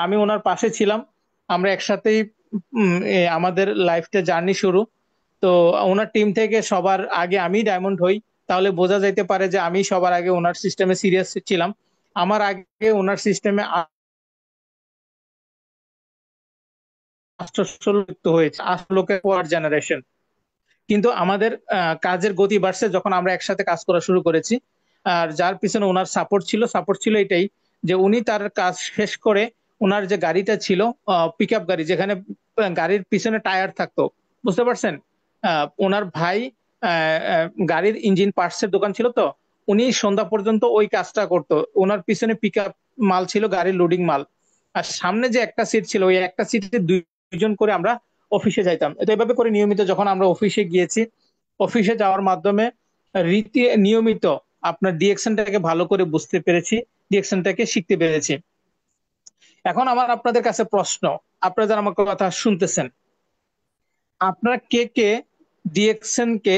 আমি ওনার পাশে ছিলাম। আমরা একসাথেই আমাদের লাইফটা জার্নি শুরু। তো ওনার টিম থেকে সবার আগে আমি ডায়মন্ড হই। তাহলে বোঝা যাইতে পারে যে আমি সবার আগে ওনার সিস্টেমে সিরিয়াস ছিলাম। আমার আগে ওনার সিস্টেমে ৮-১৬ যুক্ত হয়েছে। ৮ লোকের পর জেনারেশন। কিন্তু আমাদের কাজের গতি বাড়ছে যখন আমরা একসাথে কাজ করা শুরু করেছি। আর যার পিছনে উনার সাপোর্ট ছিল এটাই যে উনি তার কাজ শেষ করে উনার যে গাড়িটা ছিল পিকআপ গাড়ি যেখানে গাড়ির পিছনে টায়ার থাকতো। বুঝতে পারছেন? উনার ভাই গাড়ির ইঞ্জিন পার্টস এর দোকান ছিল তো। উনি সন্ধ্যা পর্যন্ত ওই কাজটা করতো। উনার পিছনে পিকআপ মাল ছিল, গাড়ির লোডিং মাল। আর সামনে যে একটা সিট ছিল ওই একটা সিটে দুইজন করে আমরা অফিসে যাইতাম। তো এভাবে করে নিয়মিত যখন আমরা অফিসে গিয়েছি, অফিসে যাওয়ার মাধ্যমে নিয়মিত আপনার ডিএকশনটাকে ভালো করে বুঝতে পেরেছি, ডিএকশনটাকে শিখতে পেরেছি। এখন আমার আপনাদের কাছে প্রশ্ন, আপনারা যারা আমার কথা শুনতেছেন, আপনারা কে কে ডিএকশন কে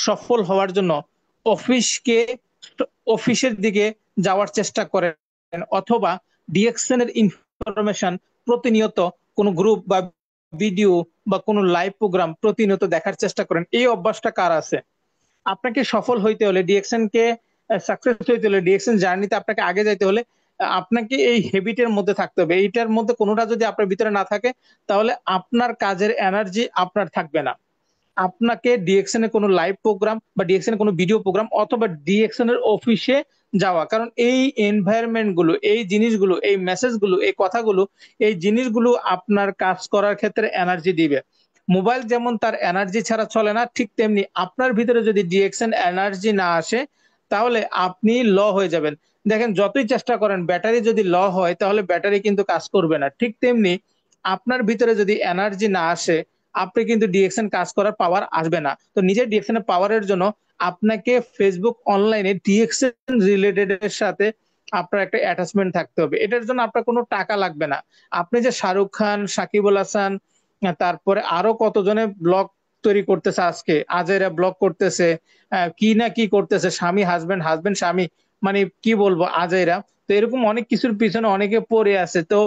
সফল হওয়ার জন্য অফিসকে অফিসের দিকে যাওয়ার চেষ্টা করেন অথবা ডিএকশন এর ইনফরমেশন প্রতিনিয়ত কোনো গ্রুপ বা ভিডিও বা কোনো লাইভ প্রোগ্রাম প্রতিনিয়ত দেখার চেষ্টা করেন? এই অভ্যাসটা কার আছে? আপনাকে সফল হইতে হলে ডিএকশন কে সাকসেস হইতে হলে ডিএকশন জার্নিতে আপনাকে আগে যাইতে হলে আপনাকে এই হ্যাবিটের মধ্যে থাকতে হবে। এইটার মধ্যে কোনোটা যদি আপনার ভিতরে না থাকে তাহলে আপনার কাজের এনার্জি আপনার থাকবে না। আপনাকে ডিএকশন এর কোনো লাইভ প্রোগ্রাম বা ডিএকশন এর কোনো ভিডিও প্রোগ্রাম অথবা ডিএকশন এর অফিসে যাওয়া। কারণ এই এনভায়রনমেন্ট গুলো, এই জিনিসগুলো, এই মেসেজ গুলো, এই কথাগুলো, এই জিনিসগুলো আপনার কাজ করার ক্ষেত্রে এনার্জি দিবে। মোবাইল যেমন তার এনার্জি ছাড়া চলে না, ঠিক তেমনি আপনার ভিতরে যদি ডিএকশন এনার্জি না আসে তাহলে আপনি ল হয়ে যাবেন। দেখেন যতই চেষ্টা করেন ব্যাটারি যদি ল হয় তাহলে ব্যাটারি কিন্তু কাজ করবে না। ঠিক তেমনি আপনার ভিতরে যদি এনার্জি না আসে আপনি কিন্তু ডিএকশন কাজ করার পাওয়ার আসবে না। তো নিজের ডিএকশন এর পাওয়ারের জন্য আপনাকে ফেসবুক অনলাইনে ডিএকশন রিলেটেড এর সাথে আপনার একটা অ্যাটাচমেন্ট থাকতে হবে। এটার জন্য আপনার কোনো টাকা লাগবে না। আপনি যে শাহরুখ খান, সাকিবুল হাসান, তারপরে আরো কতজনে ব্লগ তৈরি করতেছে, আজকে আজেরা ব্লগ করতেছে, কি না কি করতেছে, স্বামী হাজবেন্ড, হাজবেন্ড স্বামী, মানে কি বলবো আজেরা। তো এরকম অনেক কিছুর পিছনে অনেকে পড়ে আছে। তো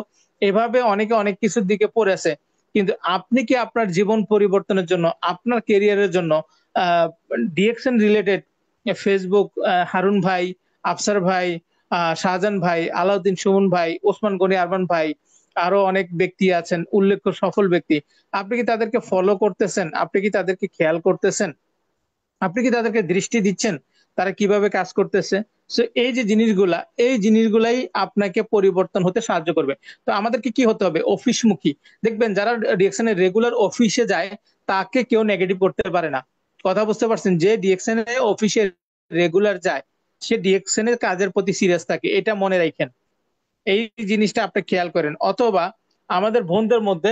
এভাবে অনেকে অনেক কিছুর দিকে পড়ে আছে। কিন্তু আপনি কি আপনার জীবন পরিবর্তনের জন্য, আপনার ক্যারিয়ারের জন্য ডিএকশন রিলেটেড ফেসবুক, হারুন ভাই, আফসার ভাই, শাহজাহান ভাই, আলাউদ্দিন সুমন ভাই, ওসমান গনি আরমান ভাই, আরো অনেক ব্যক্তি আছেন উল্লেখ্য সফল ব্যক্তি, আপনি কি তাদেরকে ফলো করতেছেন? আপনি কি তাদেরকে খেয়াল করতেছেন? আপনি কি তাদেরকে দৃষ্টি দিচ্ছেন তারা কিভাবে কাজ করতেছে? সো এই যে জিনিসগুলা, এই জিনিসগুলাই আপনাকে পরিবর্তন হতে সাহায্য করবে। তো আমাদেরকে কি হতে হবে? অফিসমুখী। দেখবেন যারা ডিএকশনের রেগুলার অফিসে যায় তাকে কেউ নেগেটিভ করতে পারে না। কথা বুঝতে পারছেন? যে ডিএকশনের অফিসে রেগুলার যায় সে ডিএকশনের কাজের প্রতি সিরিয়াস থাকে। এটা মনে রাখেন। এই জিনিসটা আপনি খেয়াল করেন। অথবা আমাদের বন্ধুদের মধ্যে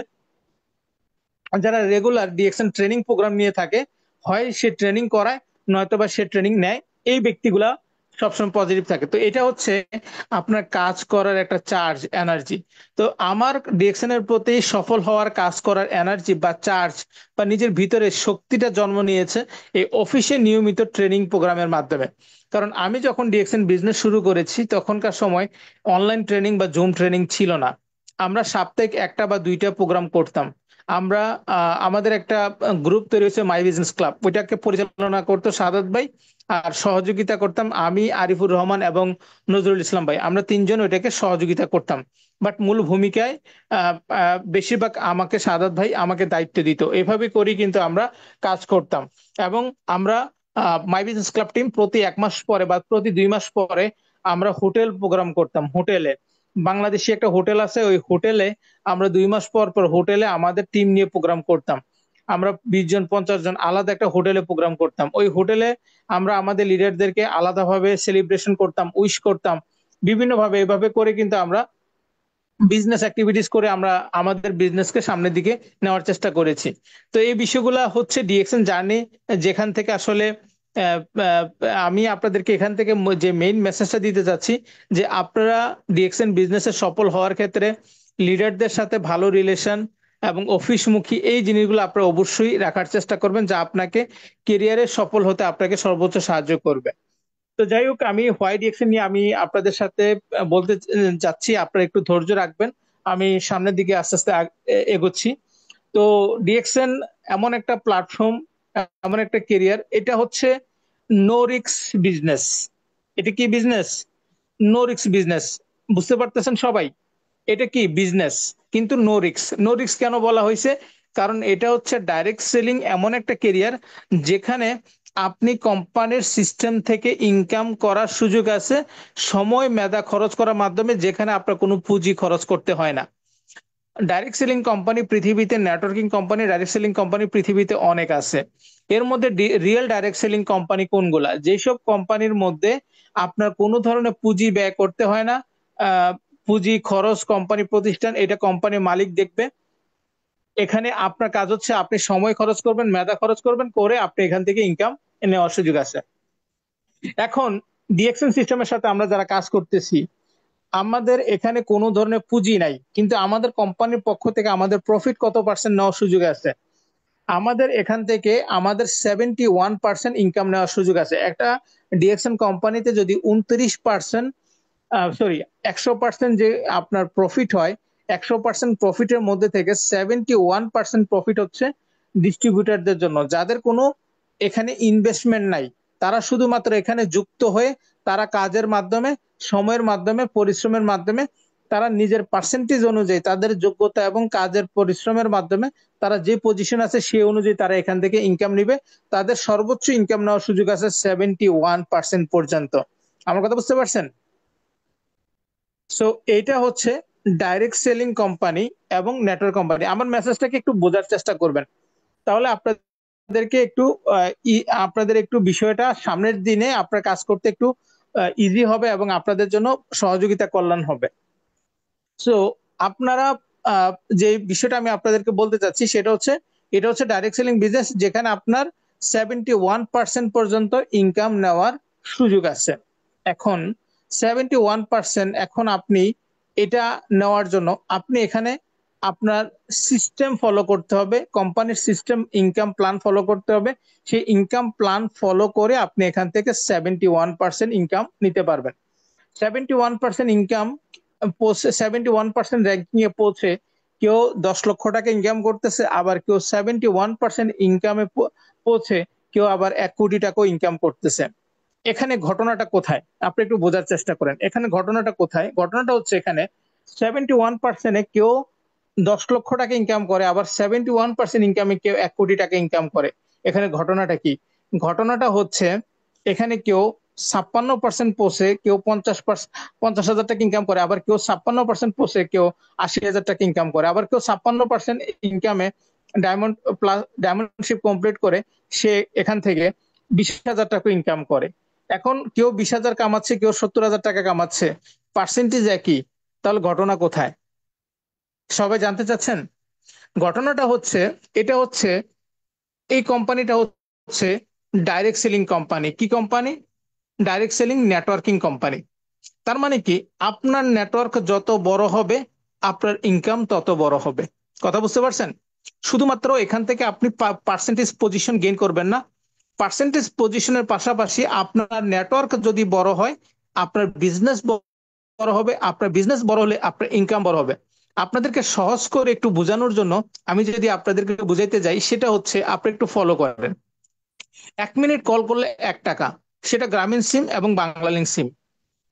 যারা রেগুলার ডিএকশন ট্রেনিং প্রোগ্রাম নিয়ে থাকে, হয় সে ট্রেনিং করায় নয়তোবা সে ট্রেনিং নেয়। এই ব্যক্তিগুলা সবসময় পজিটিভ থাকে। তো এটা হচ্ছে আপনার কাজ করার একটা চার্জ, এনার্জি। তো আমার ডিরেকশনের প্রতি সফল হওয়ার, কাজ করার এনার্জি বা চার্জ বা নিজের ভিতরে শক্তিটা জন্ম নিয়েছে এই অফিসে নিয়মিত ট্রেনিং প্রোগ্রামের মাধ্যমে। কারণ আমি যখন ডিরেকশন বিজনেস শুরু করেছি তখনকার সময় অনলাইন ট্রেনিং বা জুম ট্রেনিং ছিল না। আমরা সাপ্তাহিক একটা বা দুইটা প্রোগ্রাম করতাম। আমরা আমাদের একটা গ্রুপ তৈরি হয়েছে, মাই বিজনেস ক্লাব, ওইটাকে পরিচালনা করতো সাদাত ভাই, আর সহযোগিতা করতাম আমি, আরিফুর রহমান এবং নজরুল ইসলাম ভাই। আমরা তিনজন ওইটাকে সহযোগিতা করতাম, বাট মূল ভূমিকায় বেশিরভাগ আমাকে সাদাত ভাই আমাকে দায়িত্ব দিত। এভাবে করি কিন্তু আমরা কাজ করতাম। এবং আমরা মাই বিজনেস ক্লাব টিম প্রতি 1 মাস পরে বা প্রতি 2 মাস পরে আমরা হোটেল প্রোগ্রাম করতাম। হোটেলে, বাংলাদেশি একটা হোটেল আছে, ওই হোটেলে আমরা 2 মাস পর পর হোটেলে আমাদের টিম নিয়ে প্রোগ্রাম করতাম। আমরা 20 জন 50 জন আলাদা একটা হোটেলে প্রোগ্রাম করতাম। ওই হোটেলে আমরা আমাদের লিডারদেরকে আলাদাভাবে সেলিব্রেশন করতাম, উইশ করতাম বিভিন্ন ভাবে। এভাবে করে কিন্তু আমরা বিজনেস অ্যাক্টিভিটিস করে আমরা আমাদের বিজনেসকে সামনের দিকে নেওয়ার চেষ্টা করেছি। তো এই বিষয়গুলা হচ্ছে ডিএক্সএন জার্নি, যেখান থেকে আসলে আহ, আহ, আমি আপনাদেরকে এখান থেকে যে মেইন মেসেজটা দিতে চাচ্ছি, যে আপনারা ডিএক্সএন বিজনেসে সফল হওয়ার ক্ষেত্রে লিডারদের সাথে ভালো রিলেশন এবং অফিসমুখী এই জিনিসগুলো আপনারা অবশ্যই রাখার চেষ্টা করবেন, যা আপনাকে কেরিয়ারে সফল হতে আপনাকে সর্বোচ্চ সাহায্য করবে। তো যাই হোক, আমি হোয়াই ডিরেকশন নিয়ে আমি আপনাদের সাথে বলতে যাচ্ছি, আপনারা একটু ধৈর্য রাখবেন। আমি সামনের দিকে আস্তে আস্তে এগোচ্ছি। তো ডিরেকশন এমন একটা প্ল্যাটফর্ম, এমন একটা কেরিয়ার, এটা হচ্ছে নো রিস্ক বিজনেস। এটা কি বিজনেস? No risk business. বুঝতে পারতেছেন সবাই? এটা কি বিজনেস, কিন্তু নো রিস্ক। নো রিস্ক কেন বলা হয়েছে? কারণ এটা হচ্ছে ডাইরেক্ট সেলিং, এমন একটা কেরিয়ার যেখানে আপনি কোম্পানির সিস্টেম থেকে ইনকাম করার সুযোগ আছে, সময় মেধা খরচ করার মাধ্যমে, যেখানে আপনার কোনো পুঁজি খরচ করতে হয় না। ডাইরেক্ট সেলিং কোম্পানি পৃথিবীতে, networking company, direct selling company পৃথিবীতে অনেক আছে। এর মধ্যে রিয়েল ডাইরেক্ট সেলিং কোম্পানি কোনগুলা? যেসব কোম্পানির মধ্যে আপনার কোনো ধরনের পুঁজি ব্যয় করতে হয় না, আহ, পুঁজি খরচ কোম্পানি প্রতিষ্ঠান এটা কোম্পানির মালিক দেখবে। এখানে আপনার কাজ হচ্ছে আপনি সময় খরচ করবেন, মেধা খরচ করবেন, করে আপনি এখান থেকে ইনকাম নেওয়ার সুযোগ আছে। এখন ডিএক্সএন সিস্টেমের সাথে আমরা যারা কাজ করতেছি, আমাদের এখানে কোনো ধরনের পুঁজি নাই, কিন্তু আমাদের কোম্পানির পক্ষ থেকে আমাদের প্রফিট কত পার্সেন্ট নেওয়ার সুযোগ আছে? আমাদের এখান থেকে আমাদের 71% ইনকাম নেওয়ার সুযোগ আছে। একটা ডিএক্সএন কোম্পানিতে যদি 29%, সরি, 100% যে আপনার প্রফিট হয়, 100% প্রফিটের মধ্যে থেকে 71% প্রফিট হচ্ছে ডিস্ট্রিবিউটারদের জন্য, যাদের কোনো এখানে ইনভেস্টমেন্ট নাই। তারা শুধুমাত্র এখানে যুক্ত হয়ে তারা কাজের মাধ্যমে, সময়ের মাধ্যমে, পরিশ্রমের মাধ্যমে, তারা নিজের পার্সেন্টেজ অনুযায়ী তাদের যোগ্যতা এবং কাজের পরিশ্রমের মাধ্যমে তারা যে পজিশন আছে সেই অনুযায়ী তারা এখান থেকে ইনকাম নিবে। তাদের সর্বোচ্চ ইনকাম নেওয়ার সুযোগ আছে 71% পর্যন্ত। আমার কথা বুঝতে পারছেন? সো এইটা হচ্ছে ডাইরেক্ট সেলিং কোম্পানি এবং নেটওয়ার্ক কোম্পানি। আমার মেসেজটাকে একটু বোঝার চেষ্টা করবেন, তাহলে আপনাদেরকে একটু আপনাদের একটু বিষয়টা সামনের দিনে আপনার কাজ করতে একটু ইজি হবে এবং আপনাদের জন্য সহযোগিতা কল্যাণ হবে। সো আপনারা আহ, যে বিষয়টা আমি আপনাদেরকে বলতে চাচ্ছি সেটা হচ্ছে, এটা হচ্ছে ডাইরেক্ট সেলিং বিজনেস, যেখানে আপনার 71% পর্যন্ত ইনকাম নেওয়ার সুযোগ আছে। এখন 71%, এখন আপনি এটা নেওয়ার জন্য আপনি এখানে আপনার সিস্টেম ফলো করতে হবে, কোম্পানির সিস্টেম ইনকাম প্ল্যান ফলো করতে হবে। সেই ইনকাম প্ল্যান ফলো করে আপনি এখান থেকে 71% ইনকাম নিতে পারবেন। 71% ইনকাম পৌঁছে, 71% র্যাঙ্কিং এ পৌঁছে কেউ 10 লক্ষ টাকা ইনকাম করতেছে, আবার কেউ 71% ইনকামে পৌঁছে কেউ আবার 1 কোটি টাকাও ইনকাম করতেছে। এখানে ঘটনাটা কোথায় আপনি একটু বোঝার চেষ্টা করেন। এখানে ঘটনাটা কোথায়? ঘটনাটা হচ্ছে এখানে 71%-এ কেউ 10 লক্ষ টাকা ইনকাম করে, আবার 71% ইনকামে কেউ 1 কোটি টাকা ইনকাম করে। এখানে ঘটনাটা কি? ঘটনাটা হচ্ছে এখানে কেউ 56% পোষে, কেউ 50,000 টাকা ইনকাম করে, আবার কেউ 56% পোষে কেউ 80,000 টাকা ইনকাম করে, আবার কেউ 56% ইনকামে ডায়মন্ড প্লাস ডায়মন্ডশিপ কমপ্লিট করে সে এখান থেকে 20,000 টাকা ইনকাম করে। এখন কেউ 20,000 কামাচ্ছে, কেউ 70,000 টাকা কামাচ্ছে, পার্সেন্টেজ একই। তাহলে ঘটনা কোথায়? সবাই জানতে চাচ্ছেন? ঘটনাটা হচ্ছে, এটা হচ্ছে এই কোম্পানিটা হচ্ছে ডাইরেক্ট সেলিং কোম্পানি। কি company? Direct selling networking company. তার মানে কি, আপনার নেটওয়ার্ক যত বড় হবে আপনার ইনকাম তত বড় হবে। কথা বুঝতে পারছেন? শুধুমাত্র এখান থেকে আপনি পার্সেন্টেজ পজিশন গেইন করবেন না, পার্সেন্টেজ পজিশনের পাশাপাশি আপনার নেটওয়ার্ক যদি বড় হয় আপনার বিজনেস বড় হবে, আপনার বিজনেস বড় হলে আপনার ইনকাম বড় হবে। আপনাদেরকে সহজ করে একটু বোঝানোর জন্য আমি যদি আপনাদেরকে বুঝাইতে যাই, সেটা হচ্ছে আপনি একটু ফলো করেন। 1 মিনিট কল করলে 1 টাকা, সেটা গ্রামীণ সিম এবং বাংলালিংক সিম।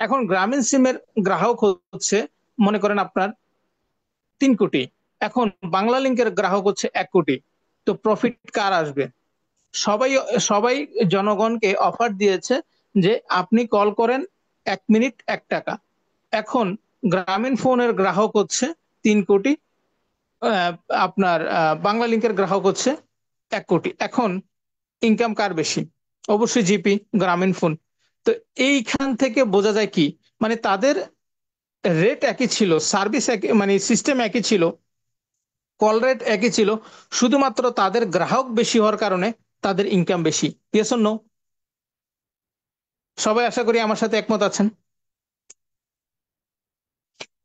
এখন গ্রামীণ সিমের গ্রাহক হচ্ছে মনে করেন আপনার 3 কোটি, এখন বাংলা লিংকের গ্রাহক হচ্ছে 1 কোটি। তো প্রফিট কার আসবে? সবাই সবাই জনগণকে অফার দিয়েছে যে আপনি কল করেন 1 মিনিট 1 টাকা। এখন গ্রামীণ ফোনের গ্রাহক হচ্ছে 3 কোটি, আহ, আপনার বাংলা লিংকের গ্রাহক হচ্ছে 1 কোটি। এখন ইনকাম কার বেশি? অবশ্যই জিপি, গ্রামীণ ফোন। তো এইখান থেকে বোঝা যায় কি, মানে তাদের রেট একই ছিল, সার্ভিস একই, মানে সিস্টেম একই ছিল, কল রেট একই ছিল, শুধুমাত্র তাদের গ্রাহক বেশি হওয়ার কারণে তাদের ইনকাম বেশি। Yes or no? সবাই আশা করি আমার সাথে একমত আছেন।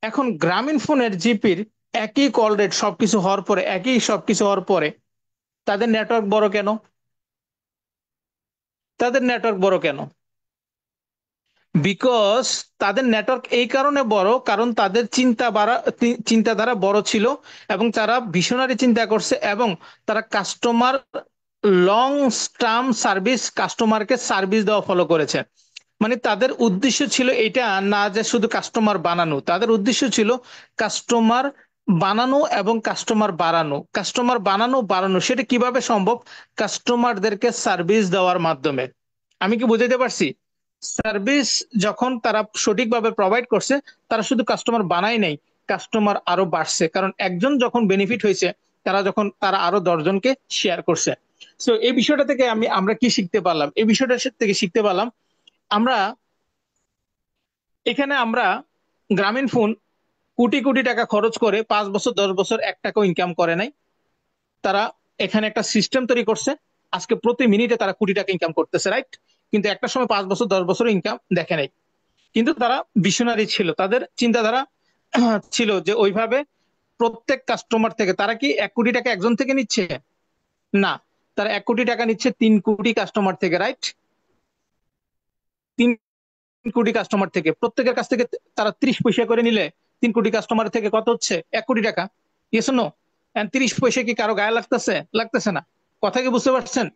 এখন গ্রামীণ ফোনের জিপির একই কল রেট, সবকিছু হওয়ার পরে, একই সবকিছু হওয়ার পরে তাদের নেটওয়ার্ক বড় কেন? তাদের নেটওয়ার্ক বড় কেন? বিকজ তাদের নেটওয়ার্ক এই কারণে বড়, কারণ তাদের চিন্তাধারা বড় ছিল এবং তারা ভিশনারি চিন্তা করছে, এবং তারা কাস্টমার লং টার্ম সার্ভিস, কাস্টমারকে সার্ভিস দেওয়া ফলো করেছে। মানে তাদের উদ্দেশ্য ছিল এটা না যে শুধু কাস্টমার বানানো, তাদের উদ্দেশ্য ছিল কাস্টমার বানানো এবং কাস্টমার বাড়ানো। কাস্টমার বানানো বাড়ানো সেটা কিভাবে সম্ভব? কাস্টমারদেরকে সার্ভিস দেওয়ার মাধ্যমে। আমি কি বুঝাইতে পারছি? সার্ভিস যখন তারা সঠিকভাবে প্রোভাইড করছে, তারা শুধু কাস্টমার বানায় নাই, কাস্টমার আরো বাড়ছে, কারণ একজন যখন বেনিফিট হয়েছে তারা আরো 10 জনকে শেয়ার করছে। সো এই বিষয়টা থেকে আমরা কি শিখতে পারলাম? এই বিষয়টা থেকে শিখতে পারলাম আমরা আমরা গ্রামীণ ফোন কোটি কোটি টাকা খরচ করে 5 বছর 10 বছর 1 টাকাও ইনকাম করে নাই। তারা এখানে একটা সিস্টেম তৈরি করছে, আজকে প্রতি মিনিটে তারা কোটি টাকা ইনকাম করতেছে, রাইট? কিন্তু একটা সময় 5 বছর 10 বছর ইনকাম দেখে নাই। কিন্তু তারা ভিশনারি ছিল, তাদের চিন্তাধারা ছিল যে ওইভাবে প্রত্যেক কাস্টমার থেকে তারা কি 1 কোটি টাকা একজন থেকে নিচ্ছে? না, তারা 1 কোটি টাকা নিচ্ছে 3 কোটি কাস্টমার থেকে, রাইট? 3 কোটি কাস্টমার থেকে, প্রত্যেকের কাছ থেকে তারা 30 পয়সা করে নিলে 3 কোটি কাস্টমার থেকে কত হচ্ছে? 1 কোটি টাকা। Yes no? 30 পয়সা কি কারো গায়ে লাগতেছে? লাগতেছে না। কথা কি বুঝতে পারছেন?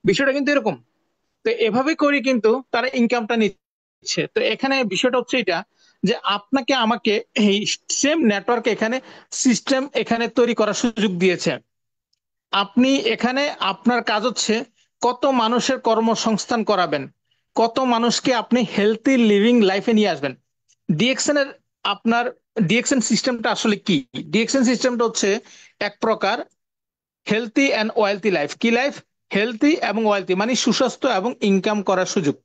বিষয়টা কিন্তু এরকম। তো এভাবে করে কিন্তু তারা ইনকামটা নিচ্ছে। তো এখানে বিষয়টা হচ্ছে এটা, যে আপনাকে আমাকে এই সেম নেটওয়ার্ক এখানে সিস্টেম এখানে তৈরি করার সুযোগ দিয়েছে। আপনি এখানে আপনার কাজ হচ্ছে কত মানুষের কর্মসংস্থান করাবেন, কত মানুষকে আপনি হেলথি লিভিং লাইফে নিয়ে আসবেন। ডিএক্সএন এর আপনার ডিএক্সএন সিস্টেমটা আসলে কি? ডিএক্সএন সিস্টেমটা হচ্ছে এক প্রকার হেলথি অ্যান্ড ওয়েলথি লাইফ। কি লাইফ? হেলথি এবং ওয়েলথি, মানে সুস্বাস্থ্য এবং ইনকাম করার সুযোগ।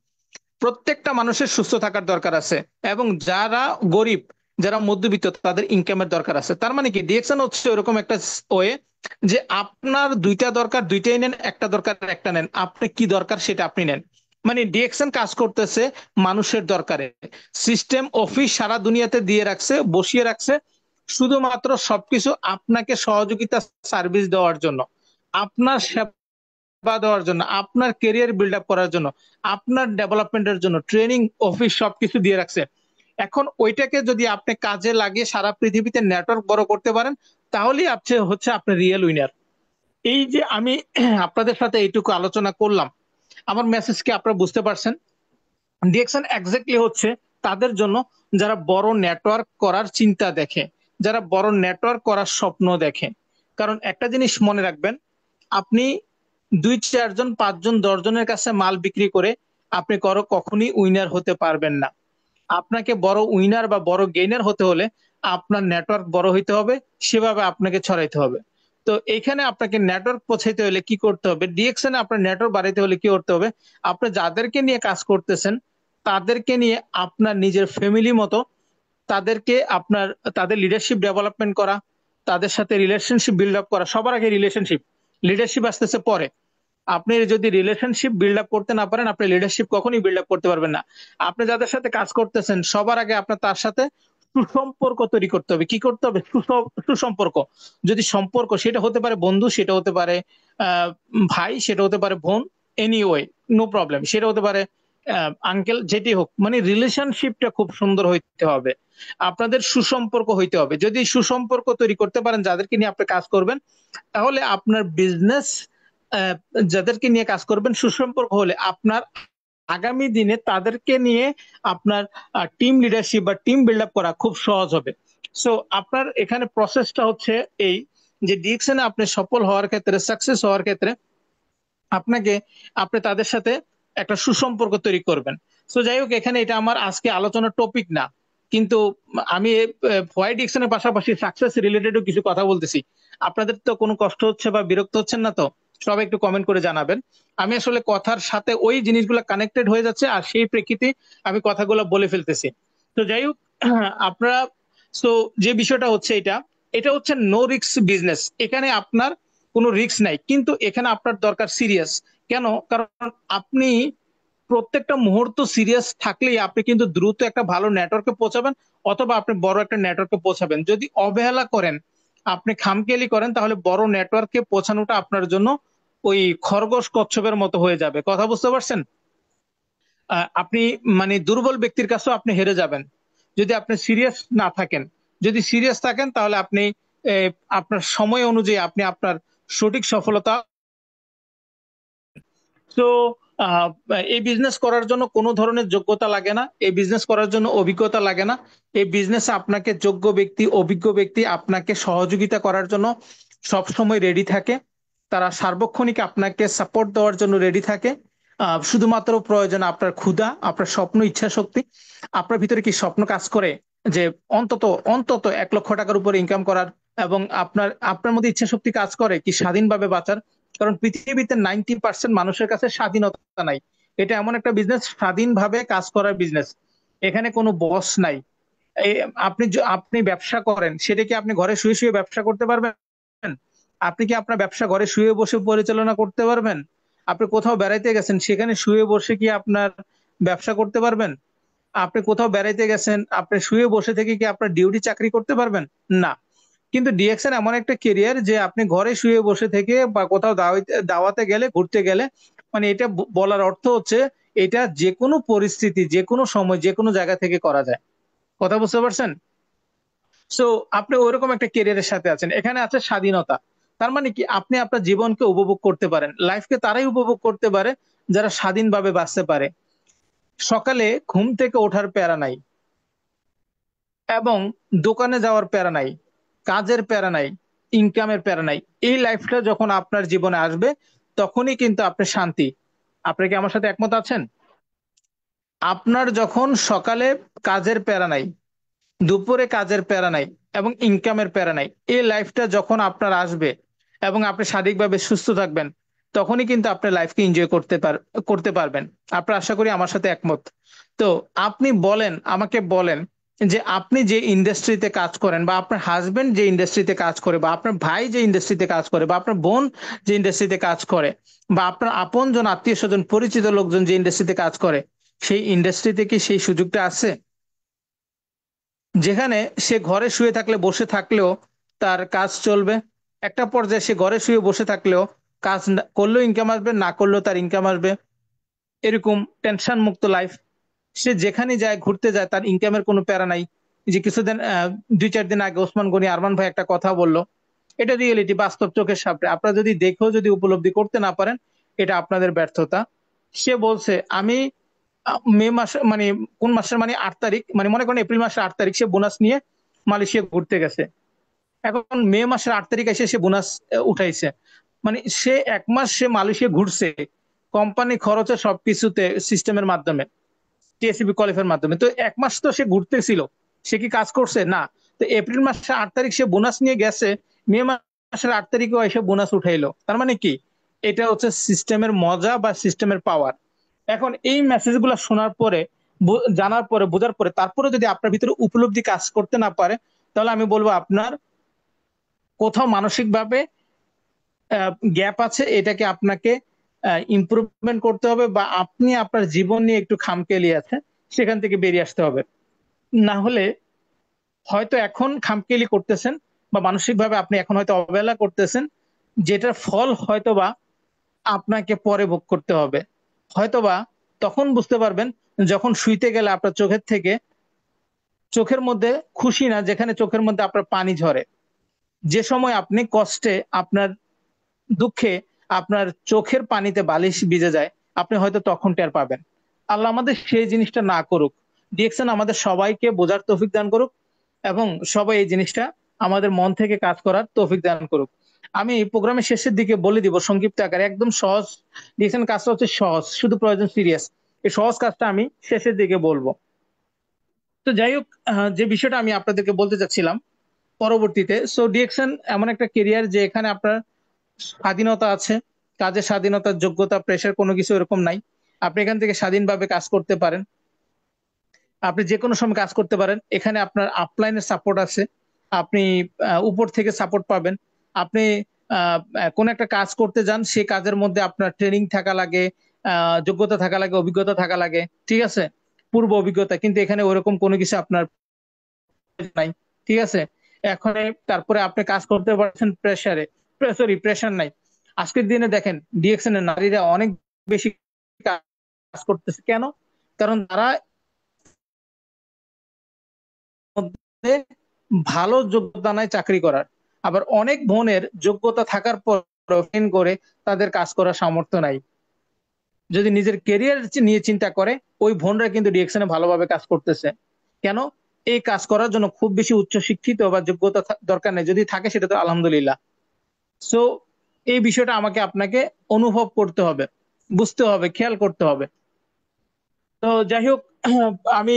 প্রত্যেকটা মানুষের সুস্থ থাকার দরকার আছে, এবং যারা গরিব, যারা মধ্যবিত্ত, তাদের ইনকামের দরকার আছে। তার মানে কি, ডিএক্সএন হচ্ছে ওরকম একটা ওয়ে যে আপনার দুইটা দরকার দুইটাই নেন, একটা দরকার একটা নেন, আপনি কি দরকার সেটা আপনি নেন। মানে ডিএক্সএন কাজ করতেছে মানুষের দরকারে। সিস্টেম অফিস সারা দুনিয়াতে দিয়ে রাখছে, বসিয়ে রাখছে শুধুমাত্র সবকিছু আপনাকে সহযোগিতা, সার্ভিস দেওয়ার জন্য, আপনার সেবা দেওয়ার জন্য, আপনার কেরিয়ার বিল্ড আপ করার জন্য, আপনার ডেভেলপমেন্টের জন্য ট্রেনিং অফিস সবকিছু দিয়ে রাখছে। এখন ওইটাকে যদি আপনি কাজে লাগিয়ে সারা পৃথিবীতে নেটওয়ার্ক বড় করতে পারেন, তাহলেই আপনি রিয়েল উইনার। এই যে আমি আপনাদের সাথে এইটুকু আলোচনা করলাম, আমার মেসেজ কি আপনারা বুঝতে পারছেন? ডিএকশন এক্স্যাক্টলি হচ্ছে তাদের জন্য যারা বড় নেটওয়ার্ক করার চিন্তা দেখে, যারা বড় নেটওয়ার্ক করার স্বপ্ন দেখে। কারণ একটা জিনিস মনে রাখবেন, আপনি 2 4 জন 5 জন 10 জনের কাছে মাল বিক্রি করে আপনি কখনই উইনার হতে পারবেন না। আপনাকে বড় উইনার বা বড় গেইনার হতে হলে আপনার নেটওয়ার্ক বড় হইতে হবে, সেভাবে আপনাকে ছড়াইতে হবে। তো এখানে আপনাকে নেটওয়ার্ক পৌঁছাইতে হলে কি করতে হবে? ডিএকশনে আপনার নেটওয়ার্ক বাড়াইতে হলে কি করতে হবে? আপনি যাদেরকে নিয়ে কাজ করতেছেন তাদেরকে নিয়ে আপনার নিজের ফ্যামিলি মতো তাদের লিডারশিপ ডেভেলপমেন্ট করা, তাদের সাথে রিলেশনশিপ বিল্ড আপ করা। সবার আগে রিলেশনশিপ, লিডারশিপ আসতেছে পরে। আপনি যদি রিলেশনশিপ বিল্ড আপ করতে না পারেন, আপনি লিডারশিপ কখনোই বিল্ড আপ করতে পারবেন না। আপনি যাদের সাথে কাজ করতেছেন সবার আগে আপনার তার সাথে সুসম্পর্ক তৈরি করতে হবে। কি করতে হবে? সুসম্পর্ক। যদি সম্পর্ক, সেটা হতে পারে বন্ধু, সেটা হতে পারে আহ ভাই, সেটা হতে পারে বোন, এনিওয়ে নো প্রবলেম, সেটা হতে পারে আঙ্কেল, যেটি হোক, মানে রিলেশনশিপটা খুব সুন্দর হইতে হবে। আপনাদের সুসম্পর্ক হইতে হবে। যদি সুসম্পর্ক তৈরি করতে পারেন যাদেরকে নিয়ে আপনি কাজ করবেন, তাহলে আপনার বিজনেস, যাদেরকে নিয়ে কাজ করবেন, সুসম্পর্ক হলে আপনার আগামী দিনে তাদেরকে নিয়ে আপনার টিম লিডারশিপ বা টিম বিল্ড আপ করা খুব সহজ হবে। সো আপনার এখানে প্রসেসটা হচ্ছে এই, যে ডিএকশনে আপনি সফল হওয়ার ক্ষেত্রে, সাকসেস হওয়ার ক্ষেত্রে আপনি তাদের সাথে একটা সুসম্পর্ক তৈরি করবেন। সো যাই হোক, এখানে এটা আমার আজকে আলোচনার টপিক না, কিন্তু আমি হোয়াইট ডিকশনের পাশাপাশি সাকসেস রিলেটেডও কিছু কথা বলতেছি। আপনাদের তো কোনো কষ্ট হচ্ছে বা বিরক্ত হচ্ছেন না তো? সবাই একটু কমেন্ট করে জানাবেন। আমি আসলে কথার সাথে ওই জিনিসগুলো কানেক্টেড হয়ে যাচ্ছে, আর সেই প্রেক্ষিতে আমি কথাগুলো বলে ফেলতেছি। তো যাই হোক, আপনারা, সো যে বিষয়টা হচ্ছে এটা, এটা হচ্ছে নো রিস্ক বিজনেস। এখানে আপনার কোনো রিস্ক নাই, কিন্তু এখানে আপনার দরকার সিরিয়াস। কেন? কারণ আপনি প্রত্যেকটা মুহূর্ত সিরিয়াস থাকলেই আপনি কিন্তু দ্রুত একটা ভালো নেটওয়ার্কে পৌঁছাবেন, অথবা আপনি বড় একটা নেটওয়ার্কে পৌঁছাবেন। যদি অবহেলা করেন, আপনি খামখেয়ালি করেন, তাহলে বড় নেটওয়ার্কে পৌঁছানোটা আপনার জন্য ওই খরগোশ কচ্ছপের মতো হয়ে যাবে। কথা বুঝতে পারছেন? আপনি মানে দুর্বল ব্যক্তির কাছেও আপনি হেরে যাবেন যদি আপনি সিরিয়াস না থাকেন। যদি সিরিয়াস থাকেন তাহলে আপনি আপনার সময় অনুযায়ী আপনি আপনার সঠিক সফলতা। তো আহ, এই বিজনেস করার জন্য কোনো ধরনের যোগ্যতা লাগে না, এই বিজনেস করার জন্য অভিজ্ঞতা লাগে না। এই বিজনেসে আপনাকে যোগ্য ব্যক্তি, অভিজ্ঞ ব্যক্তি আপনাকে সহযোগিতা করার জন্য সব সময় রেডি থাকে। তারা সার্বক্ষণিক আপনাকে সাপোর্ট দেওয়ার জন্য রেডি থাকে। শুধুমাত্র প্রয়োজন আপনার ক্ষুধা, আপনার স্বপ্ন, ইচ্ছা শক্তি। আপনার ভিতরে কি স্বপ্ন কাজ করে যে অন্তত অন্তত 1 লক্ষ টাকার উপরে ইনকাম করার? এবং আপনার আপনার মধ্যে ইচ্ছা শক্তি কাজ করে কি স্বাধীনভাবে বাঁচার? কারণ পৃথিবীতে 90% মানুষের কাছে স্বাধীনতা নাই। এটা এমন একটা বিজনেস, স্বাধীনভাবে কাজ করার বিজনেস। এখানে কোনো বস নাই। আপনি ব্যবসা করেন, সেটা কি আপনি ঘরে শুয়ে শুয়ে ব্যবসা করতে পারবেন? আপনি কি আপনার ব্যবসা ঘরে শুয়ে বসে পরিচালনা করতে পারবেন? আপনি কোথাও বেড়াইতে গেছেন, সেখানে শুয়ে বসে কি আপনার ব্যবসা করতে পারবেন? আপনি কোথাও বেড়াইতে গেছেন, আপনি শুয়ে বসে থেকে কি আপনার ডিউটি চাকরি করতে পারবেন? না। কিন্তু ডিএক্সএন এমন একটা কেরিয়ার যে আপনি ঘরে শুয়ে বসে থেকে বা কোথাও দাওয়াতে গেলে, ঘুরতে গেলে, মানে এটা বলার অর্থ হচ্ছে এটা যে কোনো পরিস্থিতি, যে কোনো সময়, যে কোনো জায়গা থেকে করা যায়। কথা বুঝতে পারছেন? সো আপনি ওইরকম একটা কেরিয়ারের সাথে আছেন। এখানে আছে স্বাধীনতা। তার মানে কি আপনি আপনার জীবনকে উপভোগ করতে পারেন। লাইফকে তারাই উপভোগ করতে পারে যারা স্বাধীনভাবে বাঁচতে পারে। সকালে ঘুম থেকে ওঠার প্যারা নাই, এবং দোকানে যাওয়ার প্যারা নাই, কাজের প্যারা নাই, ইনকামের প্যারা নাই। এই লাইফটা যখন আপনার জীবনে আসবে, তখনই কিন্তু আপনি শান্তি। আপনি কি আমার সাথে একমত আছেন? আপনার যখন সকালে কাজের প্যারা নাই, দুপুরে কাজের প্যারা নাই, এবং ইনকামের প্যারা নাই, এই লাইফটা যখন আপনার আসবে এবং আপনি শারীরিকভাবে সুস্থ থাকবেন, তখনই কিন্তু আপনি লাইফকে এনজয় করতে পারবেন। আপনার, আশা করি আমার সাথে একমত। তো আপনি বলেন, আমাকে বলেন যে আপনি যে ইন্ডাস্ট্রিতে কাজ করেন, বা আপনার হাজবেন্ড যে ইন্ডাস্ট্রিতে কাজ করে, বা আপনার ভাই যে ইন্ডাস্ট্রিতে কাজ করে, বা আপনার বোন যে ইন্ডাস্ট্রিতে কাজ করে, বা আপনার আপনজন, আত্মীয় স্বজন, পরিচিত লোকজন যে ইন্ডাস্ট্রিতে কাজ করে, সেই ইন্ডাস্ট্রিতে কি সেই সুযোগটা আছে যেখানে সে ঘরে শুয়ে থাকলে, বসে থাকলেও তার কাজ চলবে? একটা পর্যায়ে সে ঘরে শুয়ে বসে থাকলেও, কাজ করলেও ইনকাম আসবে, না করলেও তার ইনকাম আসবে। এরকম টেনশন মুক্ত লাইফ। সে যেখানে যায়, ঘুরতে যায়, তার ইনকামের কোনো প্যারা নাই। যে কিছুদিন 2-4 দিন আগে ওসমান গনি আরমান ভাই একটা কথা বললো, এটা রিয়েলিটি, বাস্তব চোখের সামনে। আপনারা যদি দেখেও যদি উপলব্ধি করতে না পারেন, এটা আপনাদের ব্যর্থতা। সে বলছে, আমি মে মাসে, মানে কোন মাসের, মানে 8 তারিখ, মানে মনে করেন এপ্রিল মাসের 8 তারিখ সে বোনাস নিয়ে মালয়েশিয়া ঘুরতে গেছে। এখন মে মাসের 8 তারিখ এসে সে বোনাস উঠাইছে। মানে সে 1 মাস সে মালয়েশিয়া ঘুরছে, কোম্পানি খরচে সবকিছুতে, সিস্টেমের মাধ্যমে, টিএসসিবি কোয়ালিফায়ার মাধ্যমে। তো 1 মাস তো সে ঘুরতেছিল, সে কি কাজ করছে? না। তো এপ্রিল মাসের 8 তারিখ সে বোনাস নিয়ে গেছে, মে মাসের 8 তারিখেও এসে বোনাস উঠাইলো। তার মানে কি? এটা হচ্ছে সিস্টেমের মজা বা সিস্টেমের পাওয়ার। এখন এই মেসেজ গুলা শোনার পরে, জানার পরে, বোঝার পরে, তারপরে যদি আপনার ভিতরে উপলব্ধি কাজ করতে না পারে, তাহলে আমি বলবো আপনার কোথাও মানসিকভাবে গ্যাপ আছে। এটাকে আপনাকে ইমপ্রুভমেন্ট করতে হবে, বা আপনি আপনার জীবন নিয়ে একটু খামখেয়ালি আছে, সেখান থেকে বেরিয়ে আসতে হবে। না হলে হয়তো এখন খামখেয়ালি করতেছেন বা মানসিকভাবে আপনি এখন হয়তো অবহেলা করতেছেন, যেটার ফল হয়তোবা আপনাকে পরে ভোগ করতে হবে। হয়তোবা তখন বুঝতে পারবেন যখন শুইতে গেলে আপনার চোখের মধ্যে খুশি না, যেখানে চোখের মধ্যে আপনার পানি ঝরে। যে সময় আপনি কষ্টে, আপনার দুঃখে আপনার চোখের পানিতে বালিশ ভিজে যায়, আপনি হয়তো তখন টের পাবেন। আল্লাহ আমাদের সেই জিনিসটা না করুক। ডিএকশন আমাদের সবাইকে বোঝার তৌফিক দান করুক, এবং সবাই এই জিনিসটা আমাদের মন থেকে কাজ করার তৌফিক দান করুক। আমি প্রোগ্রামের শেষের দিকে বলে দিব সংক্ষিপ্ত আকারে, একদম সহজ। ডিএকশন কাজটা হচ্ছে সহজ, শুধু প্রয়োজন সিরিয়াস। এই সহজ কাজটা আমি শেষের দিকে বলবো। তো যাই হোক, যে বিষয়টা আমি আপনাদেরকে বলতে চাচ্ছিলাম পরবর্তীতে, সো ডিএকশন এমন একটা কেরিয়ার যে এখানে আপনার স্বাধীনতা আছে, কাজের স্বাধীনতার যোগ্যতা, প্রেশার কোনো কিছু এরকম নাই। আপনি এখান থেকে স্বাধীনভাবে কাজ করতে পারেন, আপনি যে কোনো সময় কাজ করতে পারেন। এখানে আপনার আপলাইনের সাপোর্ট আছে, আপনি উপর থেকে সাপোর্ট পাবেন। আপনি কোন একটা কাজ করতে যান, সেই কাজের মধ্যে আপনার ট্রেনিং থাকা লাগে, যোগ্যতা থাকা লাগে, অভিজ্ঞতা থাকা লাগে, ঠিক আছে, পূর্ব অভিজ্ঞতা। কিন্তু এখানে ওরকম কোনো কিছু আপনার নাই, ঠিক আছে। এখন তারপরে আপনি কাজ করতে পারছেন প্রেসারে, সরি প্রেসার নাই। আজকের দিনে দেখেন ডিএকশন এর নারীরা অনেক বেশি কাজ করতেছে। কেন? কারণ তারা মধ্যে ভালো যোগ্যতা নাই চাকরি করার, আবার অনেক বোনের যোগ্যতা থাকার পর করে তাদের কাজ করার সামর্থ্য নাই। যদি নিজের কেরিয়ার নিয়ে চিন্তা করে, ওই বোনরা কিন্তু ডিএকশনে ভালোভাবে কাজ করতেছে। কেন? এই কাজ করার জন্য খুব বেশি উচ্চ শিক্ষিত বা যোগ্যতা দরকার নেই, যদি থাকে সেটা তো আলহামদুলিল্লাহ। সো এই বিষয়টা আমাকে আপনাকে অনুভব করতে হবে, বুঝতে হবে, খেয়াল করতে হবে। তো যাই হোক, আমি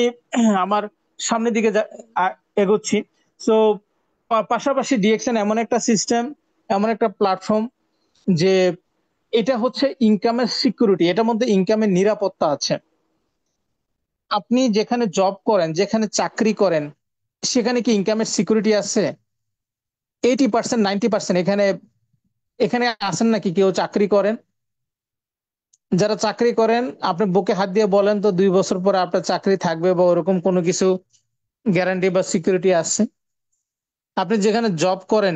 আমার সামনের দিকে এগোচ্ছি। সো পাশাপাশি ডিএকশন এমন একটা সিস্টেম, এমন একটা প্ল্যাটফর্ম, যে এটা হচ্ছে ইনকামের সিকিউরিটি, এটার মধ্যে ইনকামের নিরাপত্তা আছে। আপনি যেখানে জব করেন, যেখানে চাকরি করেন, সেখানে কি ইনকামের সিকিউরিটি আছে? 80%, 90% এখানে এখানে আসেন নাকি কেউ চাকরি করেন? যারা চাকরি করেন, আপনি বুকে হাত দিয়ে বলেন তো 2 বছর পরে আপনার চাকরি থাকবে বা ওরকম কোনো কিছু গ্যারান্টি বা সিকিউরিটি আছে? আপনি যেখানে জব করেন,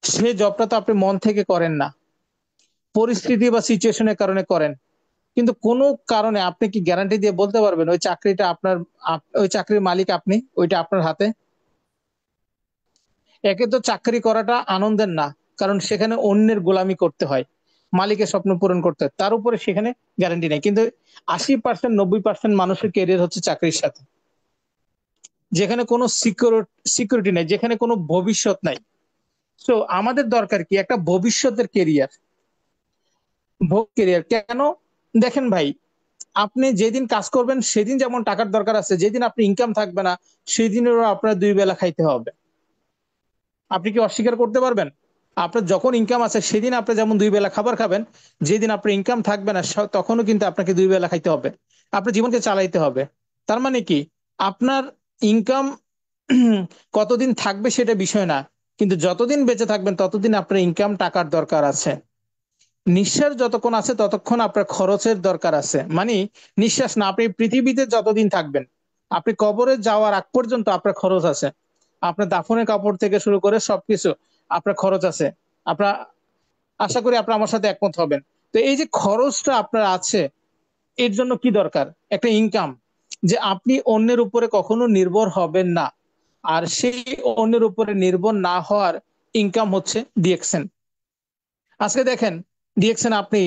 সেই জবটা তো আপনি মন থেকে করেন না, পরিস্থিতি বা সিচুয়েশনের কারণে করেন। কিন্তু কোনো কারণে আপনি কি গ্যারান্টি দিয়ে বলতে পারবেন ওই চাকরিটা আপনার, ওই চাকরির মালিক আপনি, ওইটা আপনার হাতে? একে তো চাকরি করাটা আনন্দের না, কারণ সেখানে অন্যের গোলামি করতে হয়, মালিকের স্বপ্ন পূরণ করতে হয়, তার উপরে সেখানে গ্যারান্টি নেই। কিন্তু 80%, 90% মানুষের কেরিয়ার হচ্ছে চাকরির সাথে, যেখানে কোনো সিকিউরিটি নাই, যেখানে কোনো ভবিষ্যৎ নাই। তো আমাদের দরকার কি একটা ভবিষ্যতের কেরিয়ার। কেরিয়ার কেন? দেখেন ভাই, আপনি যেদিন কাজ করবেন সেদিন যেমন টাকার দরকার আছে, যেদিন আপনি ইনকাম থাকবে না সেদিনেরও আপনার 2 বেলা খাইতে হবে। আপনি কি অস্বীকার করতে পারবেন? আপনার যখন ইনকাম আছে সেদিন আপনি যেমন 2 বেলা খাবার খাবেন, যেদিন আপনার ইনকাম থাকবে না তখনও কিন্তু আপনাকে 2 বেলা খাইতে হবে, আপনার জীবনকে চালাইতে হবে। তার মানে কি, আপনার ইনকাম কতদিন থাকবে সেটা বিষয় না, কিন্তু যতদিন বেঁচে থাকবেন ততদিন আপনার ইনকাম টাকার দরকার আছে। নিঃশ্বাস যতক্ষণ আছে ততক্ষণ আপনার খরচের দরকার আছে। মানে নিঃশ্বাস না, আপনি পৃথিবীতে যতদিন থাকবেন, আপনি কবরে যাওয়ার আগ পর্যন্ত আপনার খরচ আছে। আপনার দাফনের কাপড় থেকে শুরু করে সবকিছু আপনার খরচ আছে। আপনার, আশা করি আপনার আমার সাথে একমত হবেন। তো এই যে খরচটা আপনার আছে, এর জন্য কি দরকার? একটা ইনকাম, যে আপনি অন্যের উপরে কখনো নির্ভর হবেন না। আর সেই অন্যের উপরে নির্ভর না হওয়ার ইনকাম হচ্ছে ডিএকশন। আজকে দেখেন ডিএকশন, আপনি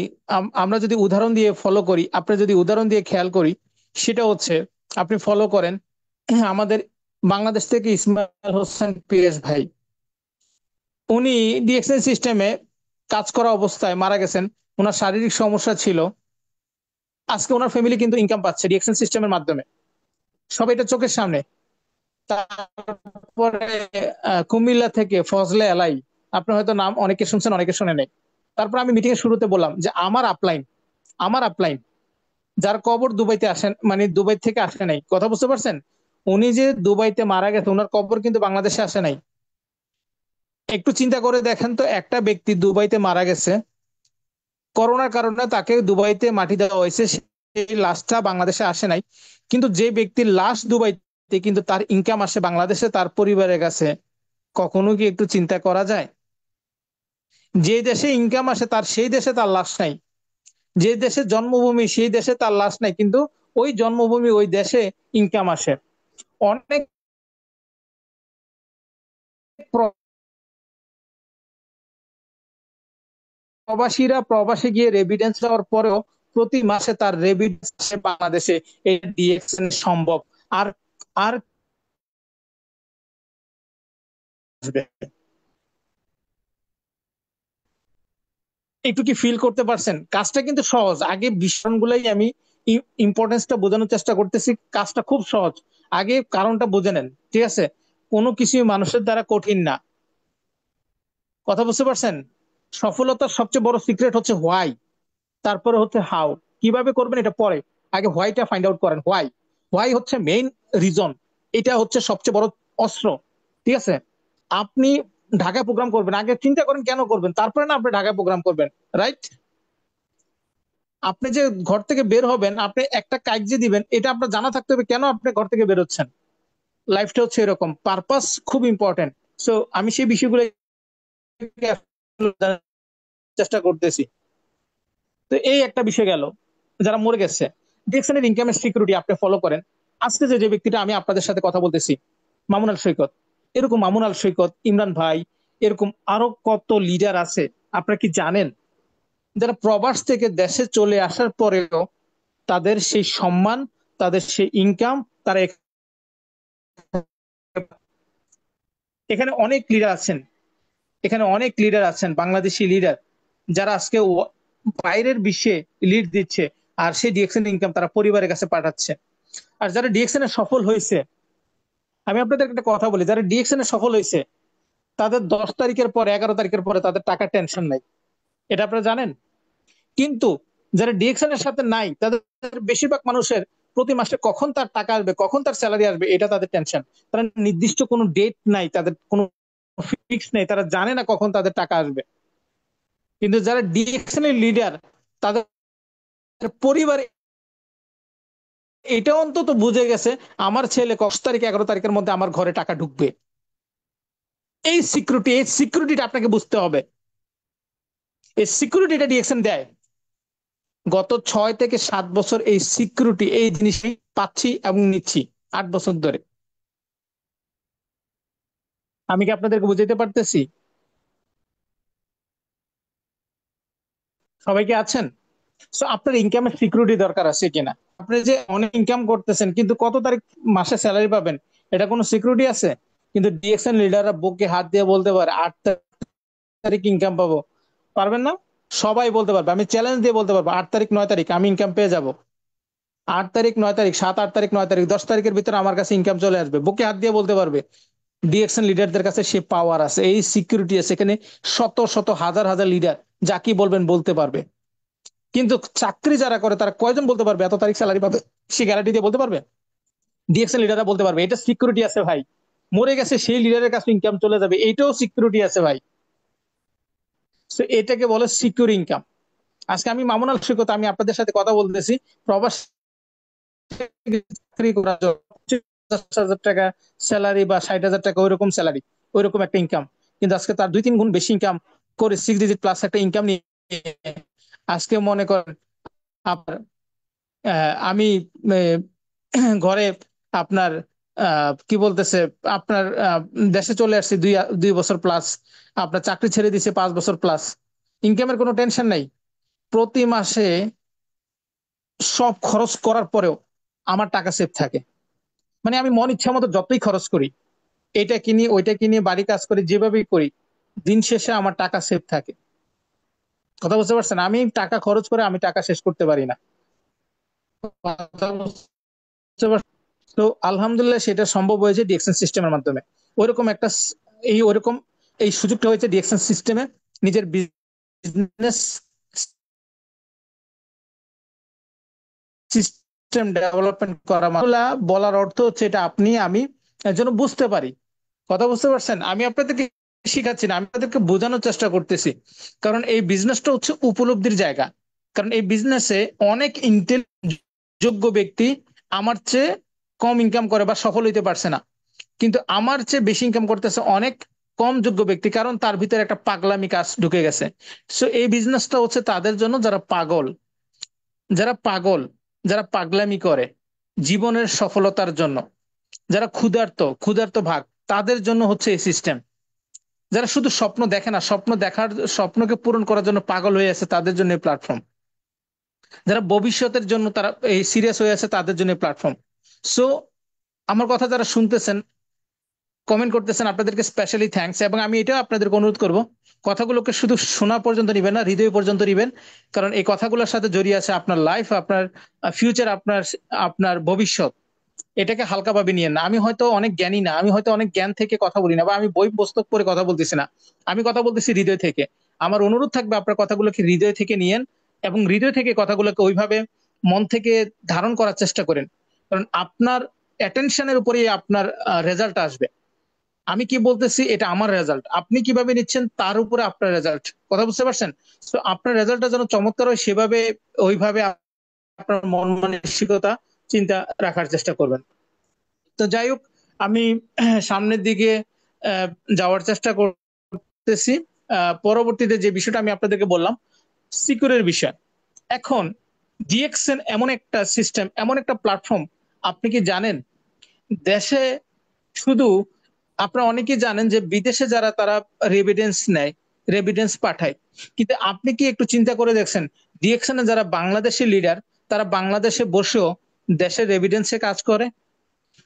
আমরা যদি উদাহরণ দিয়ে ফলো করি, আপনি যদি উদাহরণ দিয়ে খেয়াল করি, সেটা হচ্ছে আপনি ফলো করেন আমাদের বাংলাদেশ থেকে ইসমাইল হোসেন পিএস ভাই, উনি ডিএকশন সিস্টেমে কাজ করা অবস্থায় মারা গেছেন। ওনার শারীরিক সমস্যা ছিল, আজকে ওনার ফ্যামিলি কিন্তু ইনকাম পাচ্ছে ডিএকশন সিস্টেমের মাধ্যমে, সব এটা চোখের সামনে। তারপরে কুমিল্লা থেকে ফজলে এলাই, আপনি হয়তো নাম অনেকে শুনছেন, অনেকে শুনে নেই। তারপর আমি মিটিং এর শুরুতে বললাম যে আমার আপলাইন যার কবর দুবাইতে আসেন, মানে দুবাই থেকে আসে নাই, কথা বুঝতে পারছেন? উনি যে দুবাইতে মারা গেছে, ওনার কবর কিন্তু বাংলাদেশে আসে নাই। একটু চিন্তা করে দেখেন তো, একটা ব্যক্তি দুবাইতে মারা গেছে, করোনার কারণে তাকে দুবাইতে মাটি দেওয়া হয়েছে, সেই লাশটা বাংলাদেশে আসে নাই। কিন্তু যে ব্যক্তির লাশ দুবাইতে কিন্তু তার ইনকাম আসে বাংলাদেশে তার পরিবারের কাছে, কখনো কি একটু চিন্তা করা যায়? যে দেশে ইনকাম আসে তার সেই দেশে তার লাশ নাই, যে দেশে জন্মভূমি সেই দেশে তার লাশ নাই, কিন্তু ওই জন্মভূমি ওই দেশে ইনকাম আসে। অনেক প্রবাসীরা প্রবাসে গিয়ে রেমিটেন্স দেওয়ার পরেও প্রতি মাসে তার রেমিটেন্স বাংলাদেশে এই ডিএক্সএন সম্ভব। আর আর একটু কি ফিল করতে পারছেন? কাজটা কিন্তু সহজ। আগে বিষয়গুলাই আমি ইম্পর্টেন্সটা বোঝানোর চেষ্টা করতেছি। কাজটা খুব সহজ, আগে কারণটা বুঝে নেন, ঠিক আছে? কোনো কিছুই মানুষের দ্বারা কঠিন না। কথা বুঝতে পারছেন? সফলতার সবচেয়ে বড় সিক্রেট হচ্ছে হোয়াই, তারপরে হচ্ছে হাউ। কিভাবে করবেন এটা পরে, আগে হোয়াইটা ফাইন্ড আউট করেন। হোয়াই, হোয়াই হচ্ছে মেইন রিজন, এটা হচ্ছে সবচেয়ে বড় অস্ত্র, ঠিক আছে? আপনি ঢাকায় প্রোগ্রাম করবেন, আগে চিন্তা করেন কেন করবেন, তারপরে না আপনি ঢাকায় প্রোগ্রাম করবেন, রাইট? আপনি যে ঘর থেকে বের হবেন, আপনি একটা কাজ যে দিবেন, এটা আপনার জানা থাকতে হবে কেন আপনি ঘর থেকে বের হচ্ছেন। লাইফটা হচ্ছে এরকম, পারপাস খুব ইম্পর্টেন্ট। সো আমি সেই বিষয়গুলো চেষ্টা করতেছি। তো এই একটা বিষয় গেল, যারা মরে গেছে। ডিএক্সএন এর ইনকামের সিকিউরিটি আপনি ফলো করেন। আজকে যে ব্যক্তিটা আমি আপনাদের সাথে কথা বলতেছি, মামুন আল সৈকত, এরকম মামুন আল সৈকত, ইমরান ভাই, এরকম আরো কত লিডার আছে। আপনারা কি জানেন যারা প্রবাস থেকে দেশে চলে আসার পরেও তাদের সেই সম্মান, তাদের সেই ইনকাম, তারা এখানে অনেক লিডার আছেন, এখানে অনেক লিডার আছেন বাংলাদেশি লিডার, যারা আজকে বাইরের বিশ্বে লিড দিচ্ছে, আর সেই ডিএক্সএন ইনকাম তারা পরিবারের কাছে পাঠাচ্ছে। আর যারা ডিএক্সএন এ সফল হয়েছে, আমি আপনাদের একটা কথা বলি, যারা ডিএক্সএন এ সফল হয়েছে তাদের 10 তারিখের পরে 11 তারিখের পরে তাদের টাকা টেনশন নাই, এটা আপনারা জানেন? কিন্তু যারা ডিএক্সএন এর সাথে নাই, তাদের বেশিরভাগ মানুষের প্রতি মাসে কখন তার টাকা আসবে, কখন তার স্যালারি আসবে, এটা তাদের টেনশন। তারা নির্দিষ্ট কোনো ডেট নাই, তাদের কোনো ফিক্স নেই, তারা জানে না কখন তাদের টাকা আসবে। কিন্তু যারা ডিএক্সএন এর লিডার, তাদের পরিবার এটা অন্তত বুঝে গেছে আমার ছেলে 10 তারিখ 11 তারিখের মধ্যে আমার ঘরে টাকা ঢুকবে। এই সিকিউরিটিটা আপনাকে বুঝতে হবে। এই সিকিউরিটিটা ডিএক্সএন দেয়। গত 6 থেকে 7 বছর এই সিকিউরিটি, এই জিনিসই পাচ্ছি এবং নিচ্ছি 8 বছর ধরে। আমি কি আপনাদেরকে বুঝাইতে পারতেছি? সবাই কি আছেন? সো আপনার ইনকামের সিকিউরিটি দরকার আছে কিনা? আপনি যে অনেক ইনকাম করতেছেন কিন্তু কত তারিখ মাসে স্যালারি পাবেন, এটা কোনো সিকিউরিটি আছে? কিন্তু ডিএক্সএন লিডাররা বুকে হাত দিয়ে বলতে পারে 8 তারিখ ইনকাম পাবো। পারবেন না? সবাই বলতে পারবে, আমি চ্যালেঞ্জ দিয়ে বলতে পারবো 8 তারিখ 9 তারিখ আমি ইনকাম পেয়ে যাব। 8 তারিখ 9 তারিখ 7 8 তারিখ 9 তারিখ 10 তারিখের ভিতরে আমার কাছে ইনকাম চলে আসবে, বুকে হাত দিয়ে বলতে পারবে। ডিএক্সএন লিডারদের কাছে সে পাওয়ার আছে, এই সিকিউরিটি আছে। এখানে শত শত হাজার হাজার লিডার যা কি বলবেন বলতে পারবে। কিন্তু চাকরি যারা করে তারা কয়জন বলতে পারবে এত তারিখ স্যালারি পাবে? সে গ্যারান্টি দিয়ে বলতে পারবে? ডিএক্সএন লিডাররা বলতে পারবে। এটা সিকিউরিটি আছে ভাই। মরে গেছে সেই লিডারের কাছে ইনকাম চলে যাবে, এইটাও সিকিউরিটি আছে ভাই। তো এটাকে বলে সিকিউর ইনকাম। আজকে আমি মামুন আল সৈকত, আমি আপনাদের সাথে কথা বলতেছি প্রবাস চাকরি করার জন্য 50,000 টাকা স্যালারি বা 60,000 টাকা ওইরকম স্যালারি, ওইরকম একটা ইনকাম। কিন্তু আজকে তার 2-3 গুণ বেশি ইনকাম করে 6 ডিজিট প্লাস একটা ইনকাম নিয়ে আজকে মনে করেন আপনার আমি ঘরে আপনার কি বলতেছে আপনার দেশে চলে আসছি 2 বছর প্লাস, আপনার চাকরি ছেড়ে দিছে 5 বছর প্লাস, ইনকামের কোনো টেনশন নাই। প্রতি মাসে সব খরচ করার পরেও আমার টাকা সেভ থাকে। মানে আমি মন ইচ্ছা মতো যতই খরচ করি, এটা কিনি ওইটা কিনি বাড়ি কাজ করি যেভাবেই করি, দিন শেষে আমার টাকা সেভ থাকে। কথা বুঝতে পারছেন? আমি টাকা খরচ করে আমি টাকা শেষ করতে পারি না। কথা বুঝতে পারছেন? তো আলহামদুলিল্লাহ সেটা সম্ভব হয়েছে ডিএক্সএন সিস্টেমের মাধ্যমে। ওইরকম একটা ওইরকম এই সুযোগটা হয়েছে ডিএক্সএন সিস্টেমে নিজের বিজনেস সিস্টেম ডেভেলপমেন্ট করা। বলার অর্থ হচ্ছে এটা আপনি আমি যেন বুঝতে পারি। কথা বুঝতে পারছেন? আমি আপনাদেরকে শিখাচ্ছি না, আমি তাদেরকে বোঝানোর চেষ্টা করতেছি। কারণ এই বিজনেসটা হচ্ছে উপলব্ধির জায়গা। কারণ এই বিজনেসে অনেক যোগ্য ব্যক্তি আমার চেয়ে কম ইনকাম করে বা সফল হইতে পারছে না, কিন্তু আমার চেয়ে বেশি ইনকাম করতেছে অনেক কম যোগ্য ব্যক্তি, কারণ তার ভিতরে একটা পাগলামি কাজ ঢুকে গেছে। সো এই বিজনেসটা হচ্ছে তাদের জন্য যারা পাগল, যারা পাগল, যারা পাগলামি করে জীবনের সফলতার জন্য, যারা ক্ষুধার্ত ভাগ, তাদের জন্য হচ্ছে এই সিস্টেম। যারা শুধু স্বপ্ন দেখে না, স্বপ্নকে পূরণ করার জন্য পাগল হয়ে আছে, তাদের জন্য এই প্ল্যাটফর্ম। যারা ভবিষ্যতের জন্য তারা এই সিরিয়াস হয়ে আছে, তাদের জন্য প্ল্যাটফর্ম। সো আমার কথা যারা শুনতেছেন, কমেন্ট করতেছেন, আপনাদেরকে স্পেশালি থ্যাঙ্কস। এবং আমি এটাও আপনাদেরকে অনুরোধ করব, কথাগুলোকে শুধু শোনা পর্যন্ত নিবেন না, হৃদয় পর্যন্ত নিবেন। কারণ এই কথাগুলোর সাথে জড়িয়ে আছে আপনার লাইফ, আপনার ফিউচার, আপনার আপনার ভবিষ্যৎ। এটাকে হালকাভাবে নিয়েন না। আমি হয়তো অনেক জ্ঞানী না, আমি হয়তো অনেক জ্ঞান থেকে কথা বলি না, বা আমি বই পুস্তক পড়ে কথা বলতেছি না, আমি কথা বলতেছি হৃদয় থেকে। আমার অনুরোধ থাকবে আপনার কথাগুলোকে হৃদয় থেকে নিয়েন, এবং হৃদয় থেকে কথাগুলোকে ওইভাবে মন থেকে ধারণ করার চেষ্টা করেন। কারণ আপনার অ্যাটেনশনের উপরেই আপনার রেজাল্ট আসবে। আমি কি বলতেছি এটা আমার রেজাল্ট, আপনি কিভাবে নিচ্ছেন তার উপরে আপনার রেজাল্ট। কথা বুঝতে পারছেন? তো আপনার রেজাল্টটা যেন চমৎকার হয়, সেভাবে ওইভাবে আপনার মন মানসিকতা চিন্তা রাখার চেষ্টা করবেন। তো যাই হোক, আমি সামনের দিকে আহ, যাওয়ার চেষ্টা করতেছি। পরবর্তীতে যে বিষয়টা আমি আপনাদেরকে বললাম, সিকিউরের বিষয়। এখন ডিএক্সএন এমন একটা সিস্টেম, এমন একটা প্ল্যাটফর্ম, আপনি কি জানেন দেশে শুধু, আপনারা অনেকেই জানেন যে বিদেশে যারা তারা রেভিডেন্স নেয়, রেভিডেন্স পাঠায়, কিন্তু আপনি কি একটু চিন্তা করে দেখছেন ডিএক্সএন যারা বাংলাদেশের লিডার, তারা বাংলাদেশে বসেও দেশের রেভিডেন্সে কাজ করে?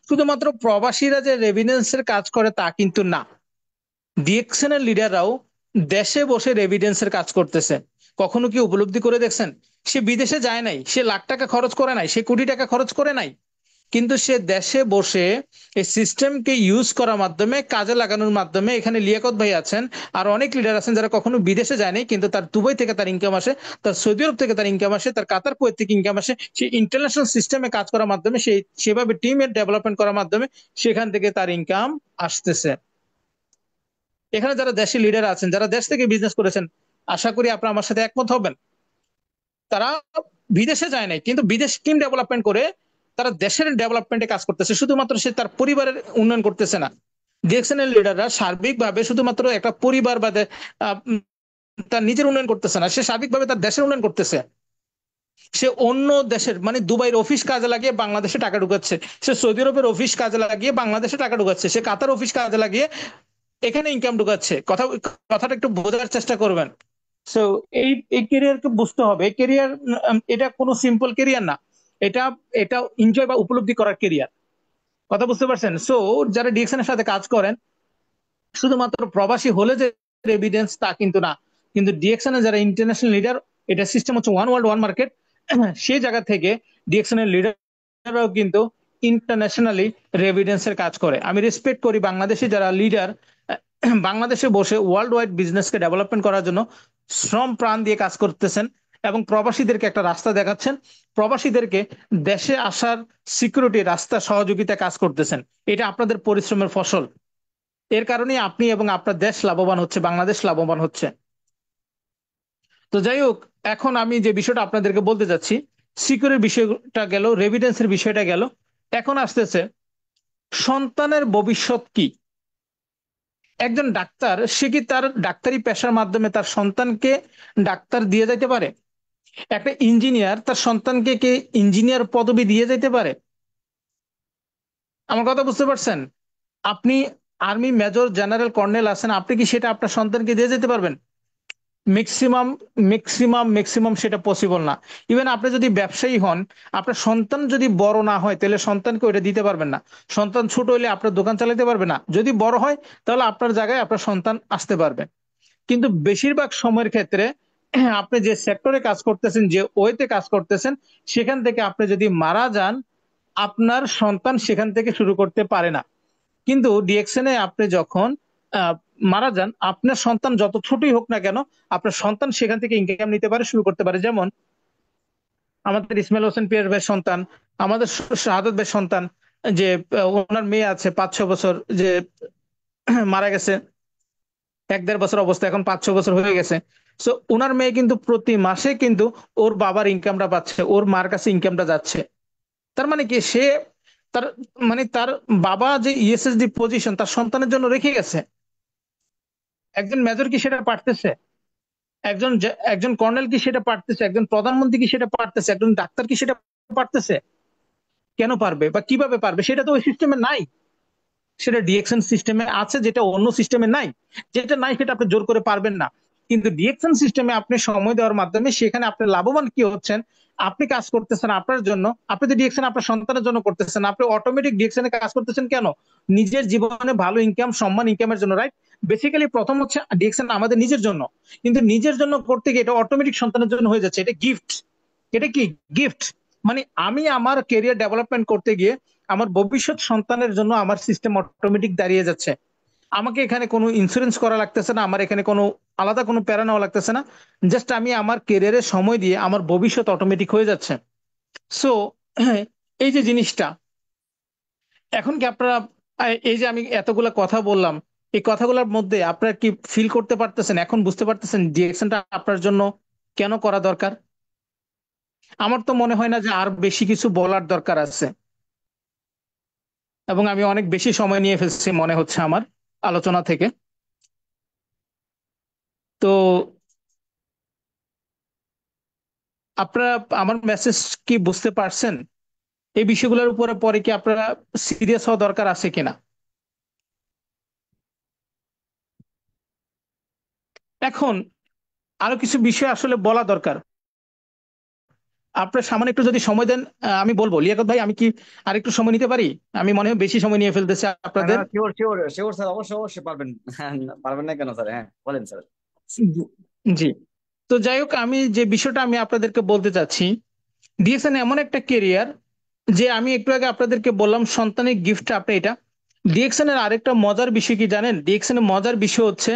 শুধুমাত্র প্রবাসীরা যে রেভিডেন্সের কাজ করে তা কিন্তু না, ডিএক্সএন এর লিডাররাও দেশে বসে রেভিডেন্সের কাজ করতেছে। কখনো কি উপলব্ধি করে দেখছেন? সে বিদেশে যায় নাই, সে লাখ টাকা খরচ করে নাই, সে কোটি টাকা খরচ করে নাই, কিন্তু সে দেশে বসে এই সিস্টেমকে ইউজ করার মাধ্যমে, কাজে লাগানোর মাধ্যমে, এখানে লিয়াকত ভাই আছেন আর অনেক লিডার আছেন যারা কখনো বিদেশে যায়নি, কিন্তু তার দুবাই থেকে তার ইনকাম আসে, তার সৌদি আরব থেকে তার ইনকাম আসে, তার কাতার কুয়েত থেকে ইনকাম আসে। সে ইন্টারন্যাশনাল সিস্টেমে কাজ করার মাধ্যমে, সেই সেভাবে টিমের ডেভেলপমেন্ট করার মাধ্যমে সেখান থেকে তার ইনকাম আসতেছে। এখানে যারা দেশি লিডার আছেন, যারা দেশ থেকে বিজনেস করেছেন, আশা করি আপনারা আমার সাথে একমত হবেন, তারা বিদেশে যায় নাই, কিন্তু বিদেশ টিম ডেভেলপমেন্ট করে তারা দেশের ডেভেলপমেন্টে কাজ করতেছে। শুধুমাত্র সে তার পরিবারের উন্নয়ন করতেছে না, ডিএক্সএন লিডাররা সার্বিকভাবে শুধুমাত্র একটা পরিবার বা তার নিজের উন্নয়ন করতেছে না, সে সার্বিকভাবে তার দেশের উন্নয়ন করতেছে। সে অন্য দেশের, মানে দুবাইয়ের অফিস কাজে লাগিয়ে বাংলাদেশে টাকা ঢুকাচ্ছে, সে সৌদি আরবের অফিস কাজে লাগিয়ে বাংলাদেশে টাকা ঢুকাচ্ছে, সে কাতার অফিস কাজে লাগিয়ে এখানে ইনকাম ঢুকাচ্ছে। কথাটা একটু বোঝার চেষ্টা করবেন। সো এই এই ক্যারিয়ারকে বুঝতে হবে। এই ক্যারিয়ার, এটা কোনো সিম্পল ক্যারিয়ার না, এটা এটা এনজয় বা উপলব্ধি করার ক্যারিয়ার। কথা বুঝতে পারছেন? সো যারা ডিএক্সএন এর সাথে কাজ করেন, শুধুমাত্র প্রবাসী হলে যে এভিডেন্স তা কিন্তু না, কিন্তু ডিএক্সএন এর যারা ইন্টারন্যাশনাল লিডার, এটা সিস্টেম হচ্ছে ওয়ান ওয়ার্ল্ড ওয়ান মার্কেট, সেই জায়গা থেকে ডিএক্সএন এর লিডাররাও কিন্তু ইন্টারন্যাশনালি রেভিডেন্সের কাজ করে। আমি রেসপেক্ট করি বাংলাদেশি যারা লিডার বাংলাদেশে বসে ওয়ার্ল্ড ওয়াইড বিজনেসকে ডেভেলপমেন্ট করার জন্য শ্রম প্রাণ দিয়ে কাজ করতেছেন, এবং প্রবাসীদেরকে একটা রাস্তা দেখাচ্ছেন, প্রবাসীদেরকে দেশে আসার সিকিউরিটি রাস্তা সহযোগিতা কাজ করতেছেন। এটা আপনাদের পরিশ্রমের ফসল। এর কারণে আপনি এবং আপনার দেশ লাভবান হচ্ছে, বাংলাদেশ লাভবান হচ্ছে। তো যাই হোক, এখন আমি যে বিষয়টা আপনাদেরকে বলতে যাচ্ছি, সিকিউরিটির বিষয়টা গেল, রেভিডেন্সের বিষয়টা গেল, এখন আসতেছে সন্তানের ভবিষ্যৎ কি। একজন ডাক্তার, সে কি তার ডাক্তারি পেশার মাধ্যমে তার সন্তানকে ডাক্তার দিয়ে যাইতে পারে? একটা ইঞ্জিনিয়ার তার সন্তানকে কি ইঞ্জিনিয়ার পদবি দিয়ে যাইতে পারে? আমার কথা বুঝতে পারছেন? আপনি আর্মি মেজর জেনারেল কর্নেল আছেন, আপনি কি সেটা আপনার সন্তানকে দিয়ে যেতে পারবেন? ম্যাক্সিমাম ম্যাক্সিমাম সেটা পসিবল না। ইভেন আপনি যদি ব্যবসায়ী হন, আপনার সন্তান যদি বড় না হয়, তাহলে সন্তানকে ওইটা দিতে পারবেন না। সন্তান ছোট হলে আপনার দোকান চালাতে পারবে না। যদি বড় হয়, তাহলে আপনার জায়গায় আপনার সন্তান আসতে পারবে। কিন্তু বেশিরভাগ সময়ের ক্ষেত্রে আপনি যে সেক্টরে কাজ করতেছেন, যে ওয়েতে কাজ করতেছেন, সেখান থেকে আপনি যদি মারা যান, আপনার সন্তান সেখান থেকে শুরু করতে পারে না। কিন্তু ডিএক্সএন এ আপনি যখন আহ, মারা যান, আপনার সন্তান যত ছোটই হোক না কেন, আপনার সন্তান সেখান থেকে ইনকাম নিতে পারে, শুরু করতে পারে। যেমন আমাদের ইসমাইল হোসেন পিয়ার ভাইয়ের সন্তান, আমাদের শাহাদত ভাইয়ের সন্তান, যে ওনার মেয়ে আছে 5-6 বছর, যে মারা গেছে, 1-1.5 বছর অবস্থা, এখন 5-6 বছর হয়ে গেছে। সো ওনার মেয়ে কিন্তু প্রতি মাসে কিন্তু ওর বাবার ইনকামটা পাচ্ছে, ওর মার কাছে ইনকামটা যাচ্ছে। তার মানে কি সে তার তার বাবা যে ইএসএসডি পজিশন তার সন্তানের জন্য রেখে গেছে। একজন মেজর কি সেটা পারতেছে? একজন কর্নেল কি সেটা পারতেছে? একজন প্রধানমন্ত্রী কি সেটা পারতেছে? একজন ডাক্তার কি সেটা পারতেছে? কেন পারবে বা কিভাবে পারবে? সেটা তো ওই সিস্টেমে নাই। সেটা ডিএকশন সিস্টেমে আছে, যেটা অন্য সিস্টেমে নাই। যেটা নাই সেটা আপনি জোর করে পারবেন না। কিন্তু ডিএকশন সিস্টেমে আপনি সময় দেওয়ার মাধ্যমে সেখানে আপনি লাভবান কি হচ্ছেন, আপনি কাজ করতেছেন আপনার জন্য। আপনি তো ডিএকশন আপনার সন্তানের জন্য করতেছেন, আপনি অটোমেটিক ডিএকশনে কাজ করতেছেন কেন? নিজের জীবনে ভালো ইনকাম, সম্মান, ইনকামের জন্য, রাইট? বেসিক্যালি প্রথম হচ্ছে ডিএকশন আমাদের নিজের জন্য, কিন্তু নিজের জন্য করতে গিয়ে এটা অটোমেটিক সন্তানের জন্য হয়ে যাচ্ছে। এটা গিফট। এটা কি গিফট? আমি আমার কেরিয়ার ডেভেলপমেন্ট করতে গিয়ে আমার ভবিষ্যৎ সন্তানের জন্য আমার সিস্টেম অটোমেটিক দাঁড়িয়ে যাচ্ছে। আমাকে এখানে কোনো ইন্স্যুরেন্স করা লাগতেছে না, আমার এখানে কোনো আলাদা কোনো প্যারা নেওয়া লাগতেছে না। জাস্ট আমি আমার কেরিয়ারে সময় দিয়ে আমার ভবিষ্যৎ অটোমেটিক হয়ে যাচ্ছে। সো এই যে জিনিসটা, এখন কি আপনারা এই যে আমি এতগুলা কথা বললাম, এই কথাগুলোর মধ্যে আপনারা কি ফিল করতে পারতেছেন, এখন বুঝতে পারতেছেন ডিরেকশনটা আপনার জন্য কেন করা দরকার? আমার তো মনে হয় না যে আর বেশি কিছু বলার দরকার আছে, এবং আমি অনেক বেশি সময় নিয়ে ফেলছি মনে হচ্ছে আমার আলোচনা থেকে। তো আপনারা আমার মেসেজ কি বুঝতে পারছেন? এই বিষয়গুলোর উপরে পরে কি আপনারা সিরিয়াস হওয়া দরকার আছে কিনা? এখন আরো কিছু বিষয় আসলে বলা দরকার। আপনার সামান্য একটু যদি সময় দেন, আমি বলবো। লিয়াকত ভাই, আমি কি আর একটু সময় নিতে পারি? আমি মনে হয় বেশি সময় নিয়ে ফেলতেছি না, আপনাদের। শিওর শিওর শিওর স্যার, অবশ্যই অবশ্যই পারবেন। হ্যাঁ, পারবেন না কেন স্যার? হ্যাঁ, বলেন স্যার। জি। তো যাই হোক, আমি যে বিষয়টা আমি আপনাদেরকে বলতে চাচ্ছি, ডিএসএন এমন একটা কেরিয়ার যে আমি একটু আগে আপনাদেরকে বললাম সন্তানের গিফট। আপনি এটা ডিএক্সএন এর আরেকটা মজার বিষয় কি জানেন? ডিএক্সএন এর মজার বিষয় হচ্ছে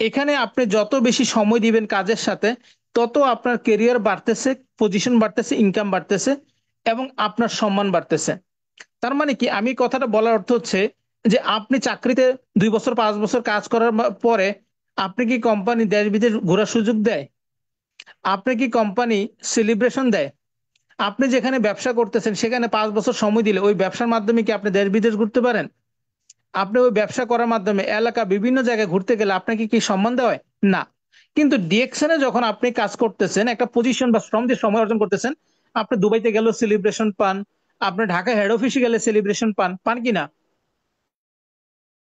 এখানে আপনি যত বেশি সময় দিবেন কাজের সাথে, তত আপনার কেরিয়ার বাড়তেছে, পজিশন বাড়তেছে, ইনকাম বাড়তেছে, এবং আপনার সম্মান বাড়তেছে। তার মানে কি, আমি কথাটা বলার অর্থ হচ্ছে যে আপনি চাকরিতে 2 বছর 5 বছর কাজ করার পরে আপনি কি কোম্পানি দেশ বিদেশ ঘোরার সুযোগ দেয়? আপনি কি কোম্পানি সেলিব্রেশন দেয়? আপনি যেখানে ব্যবসা করতেছেন সেখানে 5 বছর সময় দিলে ওই ব্যবসার মাধ্যমে কি আপনি দেশ বিদেশ ঘুরতে পারেন? আপনি ওই ব্যবসা করার মাধ্যমে এলাকা বিভিন্ন জায়গায় ঘুরতে গেলে আপনাকে কি সম্মান দেওয়া হয়? না। কিন্তু ডিএকশনে যখন আপনি কাজ করতেছেন, একটা পজিশন বা শ্রম দিয়ে সময় অর্জন করতেছেন, আপনি দুবাইতে গেলেও সেলিব্রেশন পান, আপনি ঢাকা হেড অফিসে গেলে সেলিব্রেশন পান, পান কি না?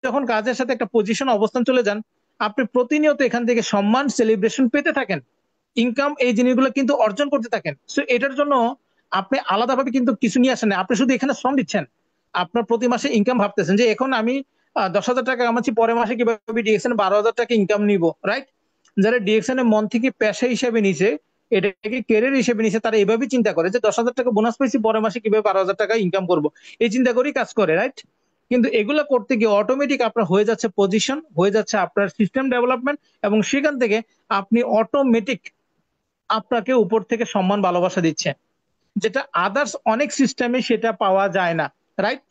যখন কাজের সাথে একটা পজিশন অবস্থান চলে যান, আপনি প্রতিনিয়ত এখান থেকে সম্মান, সেলিব্রেশন পেতে থাকেন, ইনকাম, এই জিনিসগুলো কিন্তু অর্জন করতে থাকেন। সো এটার জন্য আপনি আলাদাভাবে কিন্তু কিছু নিয়ে আসেন না, আপনি শুধু এখানে শ্রম দিচ্ছেন। আপনার প্রতি মাসে ইনকাম ভাবতেছেন যে এখন আমি 10,000 টাকা কামাচ্ছি, পরের মাসে কিভাবে ডিএক্সএন 12,000 টাকা ইনকাম নিব, রাইট? যারা ডিএক্সএন এর মন থেকে পেশা হিসেবে নিছে, এটাকে ক্যারিয়ার হিসেবে নিছে, তারা এইভাবেই চিন্তা করে যে 10,000 টাকা বোনাস পাইছি, পরের মাসে কিভাবে 12,000 টাকা ইনকাম করব, এই চিন্তা করেই কাজ করে, রাইট? কিন্তু এগুলো করতে গিয়ে অটোমেটিক আপনার হয়ে যাচ্ছে পজিশন, হয়ে যাচ্ছে আপনার সিস্টেম ডেভেলপমেন্ট, এবং সেখান থেকে আপনি অটোমেটিক আপনাকে উপর থেকে সম্মান, ভালোবাসা দিচ্ছে, যেটা আদার্স অনেক সিস্টেমে সেটা পাওয়া যায় না, রাইট?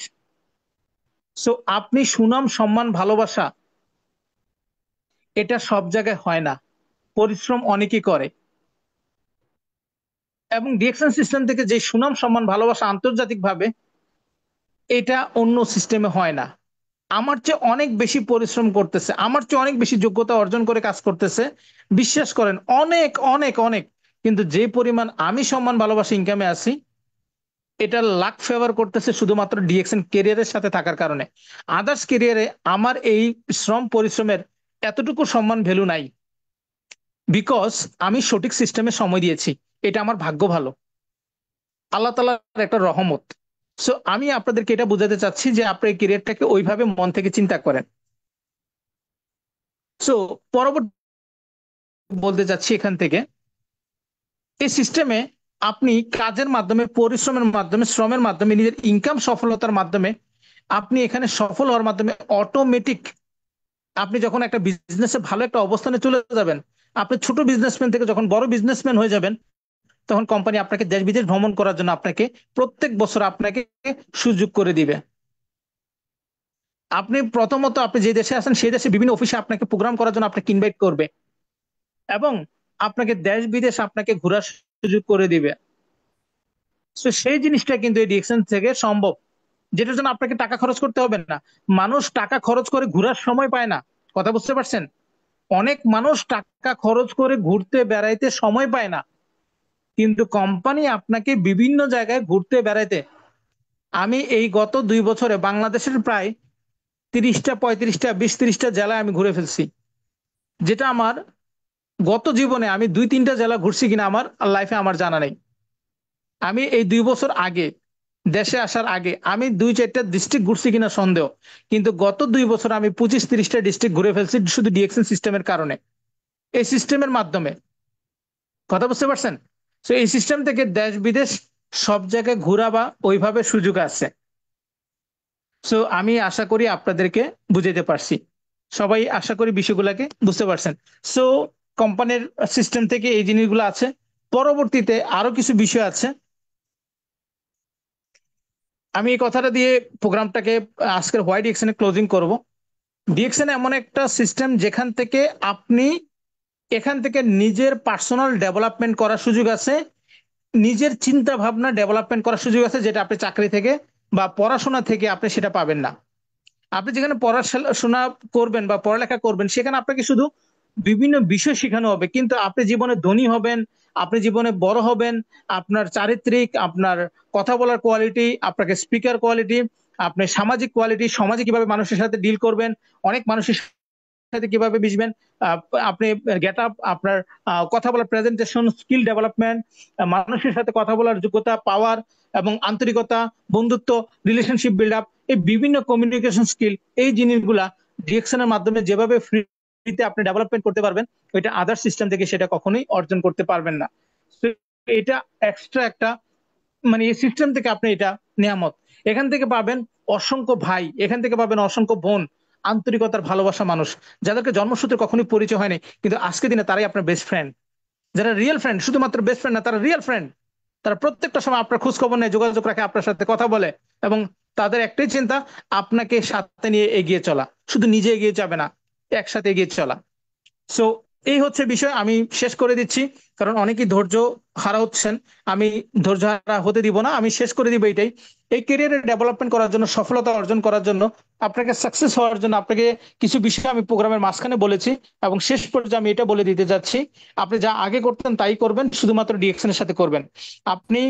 সো আপনি সুনাম, সম্মান, ভালোবাসা, এটা সব জায়গায় হয় না, পরিশ্রম অনেকেই করে। এবং ডিরেকশন সিস্টেম থেকে যে সুনাম, সম্মান, ভালোবাসা আন্তর্জাতিক ভাবে, এটা অন্য সিস্টেমে হয় না। আমার চেয়ে অনেক বেশি পরিশ্রম করতেছে, আমার চেয়ে অনেক বেশি যোগ্যতা অর্জন করে কাজ করতেছে, বিশ্বাস করেন, অনেক অনেক অনেক। কিন্তু যে পরিমাণ আমি সম্মান, ভালোবাসা, ইনকামে আছি, এটা লাক ফেভার করতেছে শুধুমাত্র ডিএক্সএন কেরিয়ারের সাথে থাকার কারণে। আদার্স কেরিয়ারে আমার এই শ্রম পরিশ্রমের এতটুকু সম্মান, ভ্যালু নাই, বিকজ আমি সঠিক সিস্টেমে সময় দিয়েছি। এটা আমার ভাগ্য ভালো, আল্লাহ তাআলার একটা রহমত। সো আমি আপনাদেরকে এটা বোঝাতে চাচ্ছি যে আপনার এই কেরিয়ারটাকে ওইভাবে মন থেকে চিন্তা করেন। সো পরবর্তী বলতে চাচ্ছি এখান থেকে, এই সিস্টেমে আপনি কাজের মাধ্যমে, পরিশ্রমের মাধ্যমে, শ্রমের মাধ্যমে, নিজের ইনকাম সফলতার মাধ্যমে আপনি এখানে সফল হওয়ার মাধ্যমে অটোমেটিক আপনি যখন একটা বিজনেসে ভালো একটা অবস্থানে চলে যাবেন, আপনি ছোট বিজনেসম্যান থেকে যখন বড় বিজনেসম্যান হয়ে যাবেন, তখন কোম্পানি আপনাকে দেশ বিদেশ ভ্রমণ করার জন্য আপনাকে প্রত্যেক বছর আপনাকে সুযোগ করে দিবে। আপনি প্রথমত আপনি যে দেশে আছেন সেই দেশে বিভিন্ন অফিসে আপনাকে প্রোগ্রাম করার জন্য আপনাকে ইনভাইট করবে এবং আপনাকে দেশ বিদেশ আপনাকে ঘোরার সুযোগ করে দিবে। তো সেই জিনিসটা কিন্তু এই ডিএক্সএন থেকে সম্ভব, যেটার জন্য আপনাকে টাকা খরচ করতে হবে না। মানুষ টাকা খরচ করে ঘোরার সময় পায় না, কথা বুঝতে পারছেন? অনেক মানুষ টাকা খরচ করে ঘুরতে বেড়াইতে সময় পায় না, কিন্তু কোম্পানি আপনাকে বিভিন্ন জায়গায় ঘুরতে বেড়াইতে। আমি এই গত 2 বছরে বাংলাদেশের প্রায় 30টা 35টা 20-30টা জেলায় আমি ঘুরে ফেলছি, যেটা আমার গত জীবনে আমি 2-3টা জেলা ঘুরছি কিনা আমার লাইফে আমার জানা নেই। আমি এই 2 বছর আগে দেশে আসার আগে আমি 2-4টা ডিস্ট্রিক্ট ঘুরছি কিনা সন্দেহ, কিন্তু গত 2 বছর আমি 25-30টা ডিস্ট্রিক্ট ঘুরে ফেলছি শুধু ডিএক্সএন সিস্টেমের কারণে, এই সিস্টেমের মাধ্যমে, কথা বুঝতে পারছেন? তো এই সিস্টেম থেকে দেশ বিদেশ সব জায়গায় ঘোরা বা ওইভাবে সুযোগ আছে। সো আমি আশা করি আপনাদেরকে বুঝাইতে পারছি, সবাই আশা করি বিষয়গুলোকে বুঝতে পারছেন। সো কোম্পানির সিস্টেম থেকে এই জিনিসগুলো আছে। পরবর্তীতে আরো কিছু বিষয় আছে, আমি এই কথাটা দিয়ে প্রোগ্রামটাকে আজকের হোয়াইট ডিএক্সএন ক্লোজিং করব। ডিএক্সএন এমন একটা সিস্টেম যেখান থেকে আপনি এখান থেকে নিজের পার্সোনাল ডেভেলপমেন্ট করার সুযোগ আছে, নিজের চিন্তা ভাবনা ডেভেলপমেন্ট করার সুযোগ আছে, যেটা আপনি চাকরি থেকে বা পড়াশোনা থেকে আপনি সেটা পাবেন না। আপনি যেখানে পড়াশোনা করবেন বা পড়ালেখা করবেন সেখানে আপনাকে শুধু বিভিন্ন বিষয় শেখানো হবে, কিন্তু আপনি জীবনে ধনী হবেন, আপনি জীবনে বড় হবেন, আপনার চারিত্রিক, আপনার কথা বলার কোয়ালিটি, আপনাকে স্পিকার কোয়ালিটি, আপনি সামাজিক কোয়ালিটি, সমাজে কিভাবে মানুষের সাথে ডিল করবেন, অনেক মানুষের সাথে কিভাবে মিশবেন, আহ, আপনি গেট আপ, আপনার কথা বলার প্রেজেন্টেশন স্কিল ডেভেলপমেন্ট, মানুষের সাথে কথা বলার যোগ্যতা, পাওয়ার এবং আন্তরিকতা, বন্ধুত্ব, রিলেশনশিপ বিল্ড আপ, এই বিভিন্ন কমিউনিকেশন স্কিল, এই জিনিসগুলা ডিএক্সএন এর মাধ্যমে যেভাবে ফ্রিতে আপনি ডেভেলপমেন্ট করতে পারবেন, ওইটা আদার সিস্টেম থেকে সেটা কখনোই অর্জন করতে পারবেন না। So, এটা এক্সট্রা একটা, মানে এই সিস্টেম থেকে আপনি এটা নিয়ামত, এখান থেকে পাবেন অসংখ্য ভাই, এখান থেকে পাবেন অসংখ্য বোন, আন্তরিকতার ভালোবাসা মানুষ, যাদেরকে জন্মসূত্রে কখনোই পরিচয় হয়নি, কিন্তু আজকে দিনে তারাই আপনার বেস্ট ফ্রেন্ড। যারা রিয়েল ফ্রেন্ড, শুধুমাত্র বেস্ট ফ্রেন্ড না, তারা রিয়েল ফ্রেন্ড। তারা প্রত্যেকটা সময় আপনার খোঁজ খবর নেয়, যোগাযোগ রাখে, আপনার সাথে কথা বলে, এবং তাদের একটাই চিন্তা আপনাকে সাথে নিয়ে এগিয়ে চলা, শুধু নিজে এগিয়ে যাবে না, একসাথে এগিয়ে চলা। সো এই হচ্ছে বিষয়, আমি শেষ করে দিচ্ছি, কারণ অনেকেই ধৈর্য হারা হচ্ছেন। আমি ধৈর্য হারা হতে দিব না, আমি শেষ করে দিব এইটাই। এই ক্যারিয়ারের ডেভেলপমেন্ট করার জন্য, সফলতা অর্জন করার জন্য, আপনাকে সাকসেস হওয়ার জন্য আপনাকে কিছু বিষয় আমি প্রোগ্রামের মাঝখানে বলেছি, এবং শেষ পর্যায়ে আমি এটা বলে দিতে যাচ্ছি, আপনি যা আগে করতেন তাই করবেন, শুধুমাত্র ডিএক্সএন এর সাথে করবেন। আপনি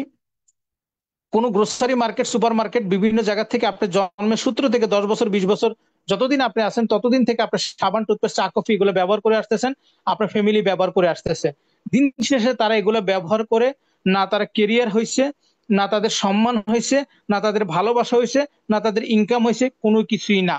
কোনো গ্রোসারি মার্কেট, সুপার মার্কেট, বিভিন্ন জায়গা থেকে আপনি জন্মের সূত্র থেকে 10 বছর 20 বছর যতদিন আপনি আছেন ততদিন থেকে আপনার সাবান, টুথপেস্ট, চা, কফি এগুলো ব্যবহার করে আসতেছেন, আপনার ফ্যামিলি ব্যবহার করে আসতেছে। দিন শেষে তারা এগুলো ব্যবহার করে না তারা কেরিয়ার হয়েছে, না তাদের সম্মান হয়েছে, না তাদের ভালোবাসা হয়েছে, না তাদের ইনকাম হয়েছে, কোনো কিছুই না।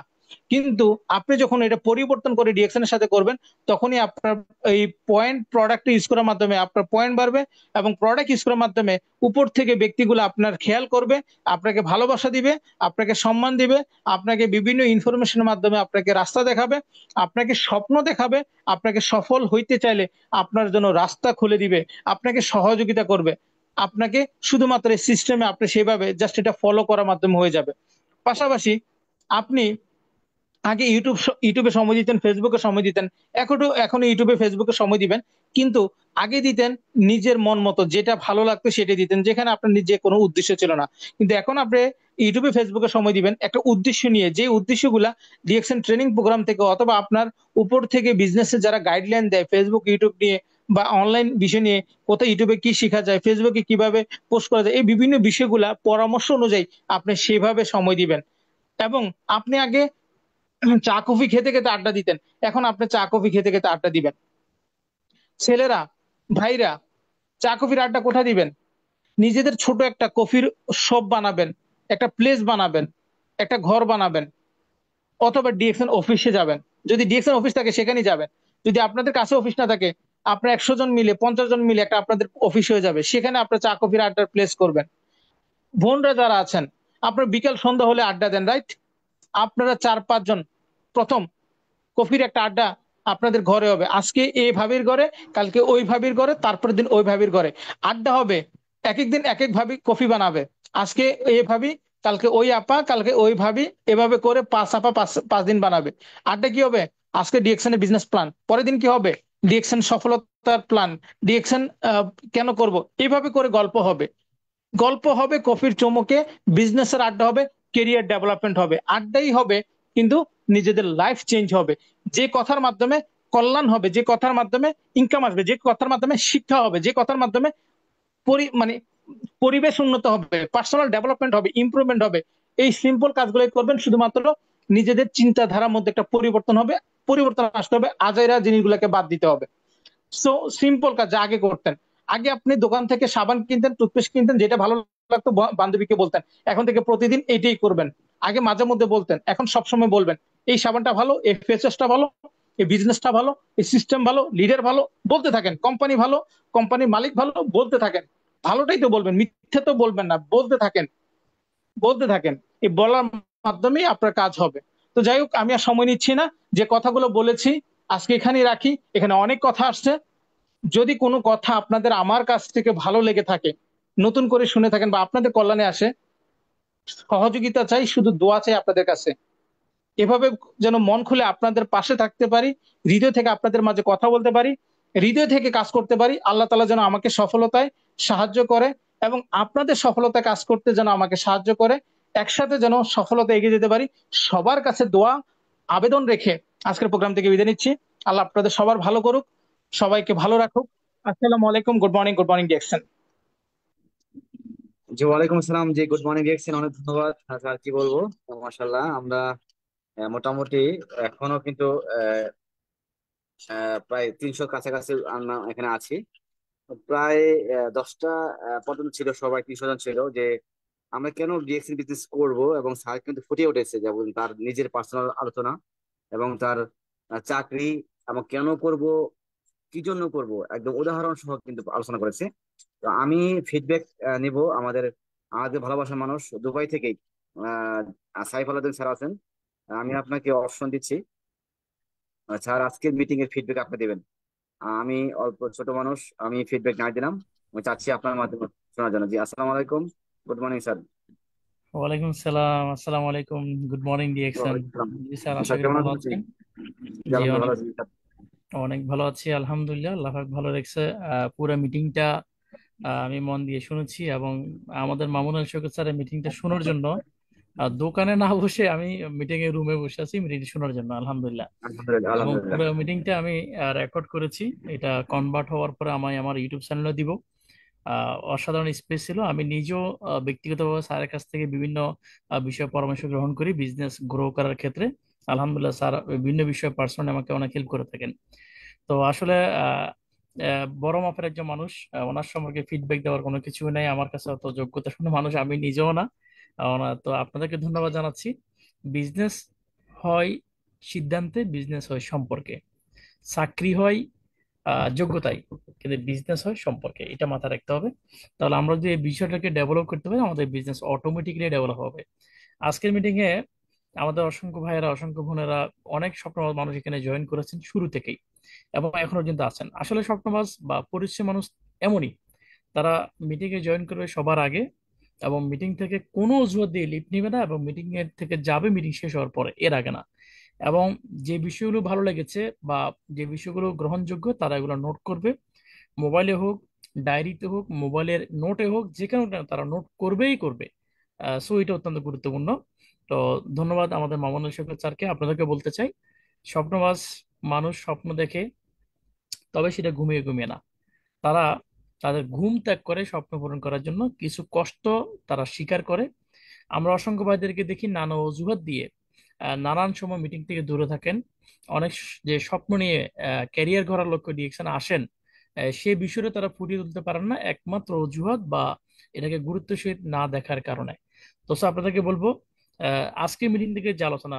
কিন্তু আপনি যখন এটা পরিবর্তন করে ডিএক্সএন এর সাথে করবেন, তখনই আপনার এই পয়েন্ট প্রোডাক্ট ইউজ করার মাধ্যমে আপনার পয়েন্ট বাড়বে, এবং প্রোডাক্ট ইউজ করার মাধ্যমে উপর থেকে ব্যক্তিগুলো আপনার খেয়াল করবে, আপনাকে ভালোবাসা দিবে, আপনাকে সম্মান দিবে, আপনাকে বিভিন্ন ইনফরমেশনের মাধ্যমে আপনাকে রাস্তা দেখাবে, আপনাকে স্বপ্ন দেখাবে, আপনাকে সফল হইতে চাইলে আপনার জন্য রাস্তা খুলে দিবে, আপনাকে সহযোগিতা করবে। আপনাকে শুধুমাত্র এই সিস্টেমে আপনি সেভাবে জাস্ট এটা ফলো করার মাধ্যমে হয়ে যাবে। পাশাপাশি আপনি আগে ইউটিউবে সময় দিতেন, ফেসবুকে সময় দিতেন, এখন ইউটিউবে ফেসবুকে সময় দিবেন, কিন্তু আগে দিতেন নিজের মন মতো, যেটা ভালো লাগতো সেটা দিতেন, যেখানে আপনার নিজে কোনো উদ্দেশ্য ছিল না। কিন্তু এখন আপনি ইউটিউবে ফেসবুকে সময় দিবেন একটা উদ্দেশ্য নিয়ে, যে উদ্দেশ্যগুলা ডিএক্সএন ট্রেনিং প্রোগ্রাম থেকে অথবা আপনার উপর থেকে বিজনেসে যারা গাইডলাইন দেয় ফেসবুক ইউটিউব নিয়ে বা অনলাইন বিষয় নিয়ে, কোথায় ইউটিউবে কি শেখা যায়, ফেসবুকে কিভাবে পোস্ট করা যায়, এই বিভিন্ন বিষয়গুলা পরামর্শ অনুযায়ী আপনি সেভাবে সময় দিবেন। এবং আপনি আগে চা কফি খেতে খেতে আড্ডা দিতেন, এখন আপনি চা কফি খেতে খেতে আড্ডা দিবেন। ছেলেরা, ভাইরা, চা কফির আড্ডা কোথায় দিবেন? নিজেদের ছোট একটা কফির শপ বানাবেন, একটা প্লেস বানাবেন, একটা ঘর বানাবেন, অথবা ডিএক্সএন অফিসে যাবেন। যদি ডিএক্সএন অফিস থাকে সেখানেই যাবেন। যদি আপনাদের কাছে অফিস না থাকে, আপনার 100 জন মিলে 50 জন মিলে একটা আপনাদের অফিস হয়ে যাবে, সেখানে আপনার চা কফির আড্ডার প্লেস করবেন। বোনরা যারা আছেন, আপনার বিকাল সন্ধ্যা হলে আড্ডা দেন, রাইট? আপনারা 4-5 জন প্রথম কফির একটা আড্ডা আপনাদের ঘরে হবে, আজকে এই ভাবির ঘরে, কালকে ওই ভাবির ঘরে, তারপরের দিন ওই ভাবির ঘরে আড্ডা হবে। এক এক দিন এক এক ভাবি কফি বানাবে, আজকে এই ভাবি কালকে ওই আপা, কালকে ওই ভাবি, এভাবে করে 5 আপা 5 দিন বানাবে। আড্ডা কি হবে? আজকে ডিএকশনের বিজনেস প্ল্যান, পরের দিন কি হবে? ডিএকশন সফলতার প্ল্যান, ডিএকশন কেন করব, এইভাবে করে গল্প হবে। গল্প হবে, কফির চমকে, বিজনেসের আড্ডা হবে, কেরিয়ার ডেভেলপমেন্ট হবে, আড্ডাই হবে, কিন্তু নিজেদের লাইফ চেঞ্জ হবে। যে কথার মাধ্যমে কল্যাণ হবে, যে কথার মাধ্যমে ইনকাম আসবে, যে কথার মাধ্যমে শিক্ষা হবে, যে কথার মাধ্যমে মানে পরিবেশ উন্নত হবে, পার্সোনাল ডেভেলপমেন্ট হবে, ইমপ্রুভমেন্ট হবে। এই সিম্পল কাজগুলো করবেন, শুধুমাত্র নিজেদের চিন্তাধারার মধ্যে একটা পরিবর্তন হবে, পরিবর্তন আসতে হবে, আজাইরা জিনিসগুলোকে বাদ দিতে হবে। সো সিম্পল কাজ যা আগে করতেন। আগে আপনি দোকান থেকে সাবান কিনতেন, টুথপেস্ট কিনতেন, যেটা ভালো লাগতো বান্ধবীকে বলতেন। এখন থেকে প্রতিদিন এটাই করবেন। আগে মাঝে মধ্যে বলতেন, এখন সবসময় বলবেন এই সাবানটা ভালো, এই ফেস ওয়াশটা ভালো, এই বিজনেসটা ভালো, এই সিস্টেম ভালো, লিডার ভালো, বলতে থাকেন। কোম্পানি ভালো, কোম্পানির মালিক ভালো, বলতে থাকেন। ভালোটাই তো বলবেন, মিথ্যে তো বলবেন না, বলতে থাকেন, বলতে থাকেন। এই বলার মাধ্যমেই আপনার কাজ হবে। তো যাই হোক, আমি আর সময় নিচ্ছি না, যে কথাগুলো বলেছি আজকে এখানেই রাখি। এখানে অনেক কথা আসছে। যদি কোনো কথা আপনাদের আমার কাছ থেকে ভালো লেগে থাকে, নতুন করে শুনে থাকেন, বা আপনাদের কল্যাণে আসে, সহযোগিতা চাই, শুধু দোয়া চাই আপনাদের কাছে। এভাবে যেন মন খুলে আপনাদের পাশে থাকতে পারি, হৃদয় থেকে আপনাদের মাঝে কথা বলতে পারি, হৃদয় থেকে কাজ করতে পারি। আল্লাহ তাআলা যেন আমাকে সফলতায় সাহায্য করে, এবং আপনাদের সফলতায় কাজ করতে যেন আমাকে সাহায্য করে। একসাথে যেন সফলতা এগিয়ে যেতে পারি। সবার কাছে দোয়া আবেদন রেখে আজকের প্রোগ্রাম থেকে বিদায় নিচ্ছি। আল্লাহ আপনাদের সবার ভালো করুক, সবাইকে ভালো রাখুক। আসসালামু আলাইকুম, good morning, good morning direction. জি, ওয়ালাইকুম আসসালাম। জি, গুড মর্নিং রিয়াকশন, অনেক ধন্যবাদ। স্যার কি বলবো, মাশাল্লাহ। আমরা মোটামুটি এখনো কিন্তু আহ, প্রায় 300 কাছাকাছি আমরা এখানে আছি। প্রায় 10টা পর্যন্ত ছিল, সবাই 300 জন ছিল, যে আমরা কেন ডিএক্সএল বিজনেস করব। এবং স্যার কিন্তু ফুটে উঠেছে, যেমন তার নিজের পার্সোনাল আলোচনা এবং তার চাকরি, এবং কেন করব, কি জন্য করব, একদম উদাহরণ সহ কিন্তু আলোচনা করেছে। তো আমি ফিডব্যাক নিব আমাদের আমাদের ভালোবাসার মানুষ দুবাই থেকেই, সাইফ আলাদিন স্যার আছেন। আমি আপনাকে অপশন দিচ্ছি, স্যার আজকের মিটিং এর ফিডব্যাক আপনি দেবেন। আমি অল্প ছোট মানুষ, আমি ফিডব্যাক না দিলাম, আমি চাচ্ছি আপনার মাধ্যমে শোনার জন্য। জি, আসসালামু আলাইকুম, গুড মর্নিং স্যার। ওয়ালাইকুম সালাম, আসসালামু আলাইকুম, গুড মর্নিং ডিএক্সএন। ওয়ালাইকুম আসসালাম। জি স্যার, আশা স্যার করি কেমন ভালো আছেন? জি আছেন। জি, জি, আলহামদুলিল্লাহ অনেক ভালো আছি স্যার। অনেক ভালো আছি, আলহামদুলিল্লাহ, আল্লাহ পাক ভালো রেখেছে। পুরো মিটিংটা আমি মন দিয়ে শুনেছি, এবং আমাদের মামুনুল শৌকত স্যারের মিটিংটা শোনার জন্য দোকানে না বসে আমি মিটিং এর রুমে বসে আছি মিটিংটা শোনার জন্য, আলহামদুলিল্লাহ। আলহামদুলিল্লাহ, এবং আলহামদুলিল্লাহ। পুরো মিটিংটা আমি রেকর্ড করেছি। এটা কনভার্ট হওয়ার পরে আমি আমার ইউটিউব চ্যানেলে দিব। অসাধারণ স্পেস ছিল। আমি নিজেও ব্যক্তিগতভাবে স্যারের কাছ থেকে বিভিন্ন বিষয়ে পরামর্শ গ্রহণ করি বিজনেস গ্রো করার ক্ষেত্রে। আলহামদুলিল্লাহ, স্যার বিভিন্ন বিষয়ে পার্সোনালি আমাকে অনেক হেল্প করে থাকেন। তো আসলে বড় মাপের একজন মানুষ, ওনার সম্পর্কে ফিডব্যাক দেওয়ার কোনো কিছু নাই আমার কাছে, অত যোগ্যতা শূন্য মানুষ আমি নিজেও না। তো আপনাদেরকে ধন্যবাদ জানাচ্ছি। বিজনেস হয় সিদ্ধান্তে, বিজনেস হয় সম্পর্কে, চাকরি হয় যোগ্যতাই, কিন্তু বিজনেস হয় সম্পর্কে, এটা মাথায় রাখতে হবে। তাহলে আমরা যদি এই বিষয়টাকে ডেভেলপ করতে পারি, আমাদের বিজনেস অটোমেটিক্যালি ডেভেলপ হবে। আজকের মিটিং এ আমাদের অসংখ্য ভাইয়েরা, অসংখ্য বোনেরা, অনেক স্বপ্নবাজ মানুষ এখানে জয়েন করেছেন শুরু থেকেই, এবং এখনো কিন্তু আছেন। আসলে স্বপ্নবাজ বা পরিশ্রমী মানুষ এমনই, তারা মিটিং এ জয়েন করবে সবার আগে, এবং মিটিং থেকে কোনো অজুহাত দিয়ে লিভ নিবে না, এবং মিটিং এর থেকে যাবে মিটিং শেষ হওয়ার পরে, এর আগে না। এবং যে বিষয়গুলো ভালো লেগেছে বা যে বিষয়গুলো গ্রহণযোগ্য, তারা এগুলো নোট করবে। মোবাইলে হোক, ডায়েরিতে হোক, মোবাইলের নোটে হোক, যেখানে হোক না কেন, তারা নোট করবেই করবে। সো এটা অত্যন্ত গুরুত্বপূর্ণ। তো ধন্যবাদ আমাদের মামুনুল শৌকত স্যারকে। আপনাদেরকে বলতে চাই, স্বপ্নবাজ মানুষ স্বপ্ন দেখে, তবে সেটা ঘুমিয়ে ঘুমিয়ে না। তারা তাদের ঘুম ত্যাগ করে স্বপ্ন পূরণ করার জন্য কিছু কষ্ট তারা স্বীকার করে। আমরা অসংখ্য ভাইদেরকে দেখি নানা অজুহাত দিয়ে নানান সময় মিটিং থেকে দূরে থাকেন। অনেক যে স্বপ্ন নিয়ে ক্যারিয়ার গড়ার লক্ষ্যে ডিরেকশন আসেন, সে বিষয়টা তারা ফুটিয়ে তুলতে পারেন না, একমাত্র অজুহাত বা এটাকে গুরুত্ব সহিত না দেখার কারণে। তো স্যার, আপনাদেরকে বলবো, আজকের মিটিং থেকে যে আলোচনা,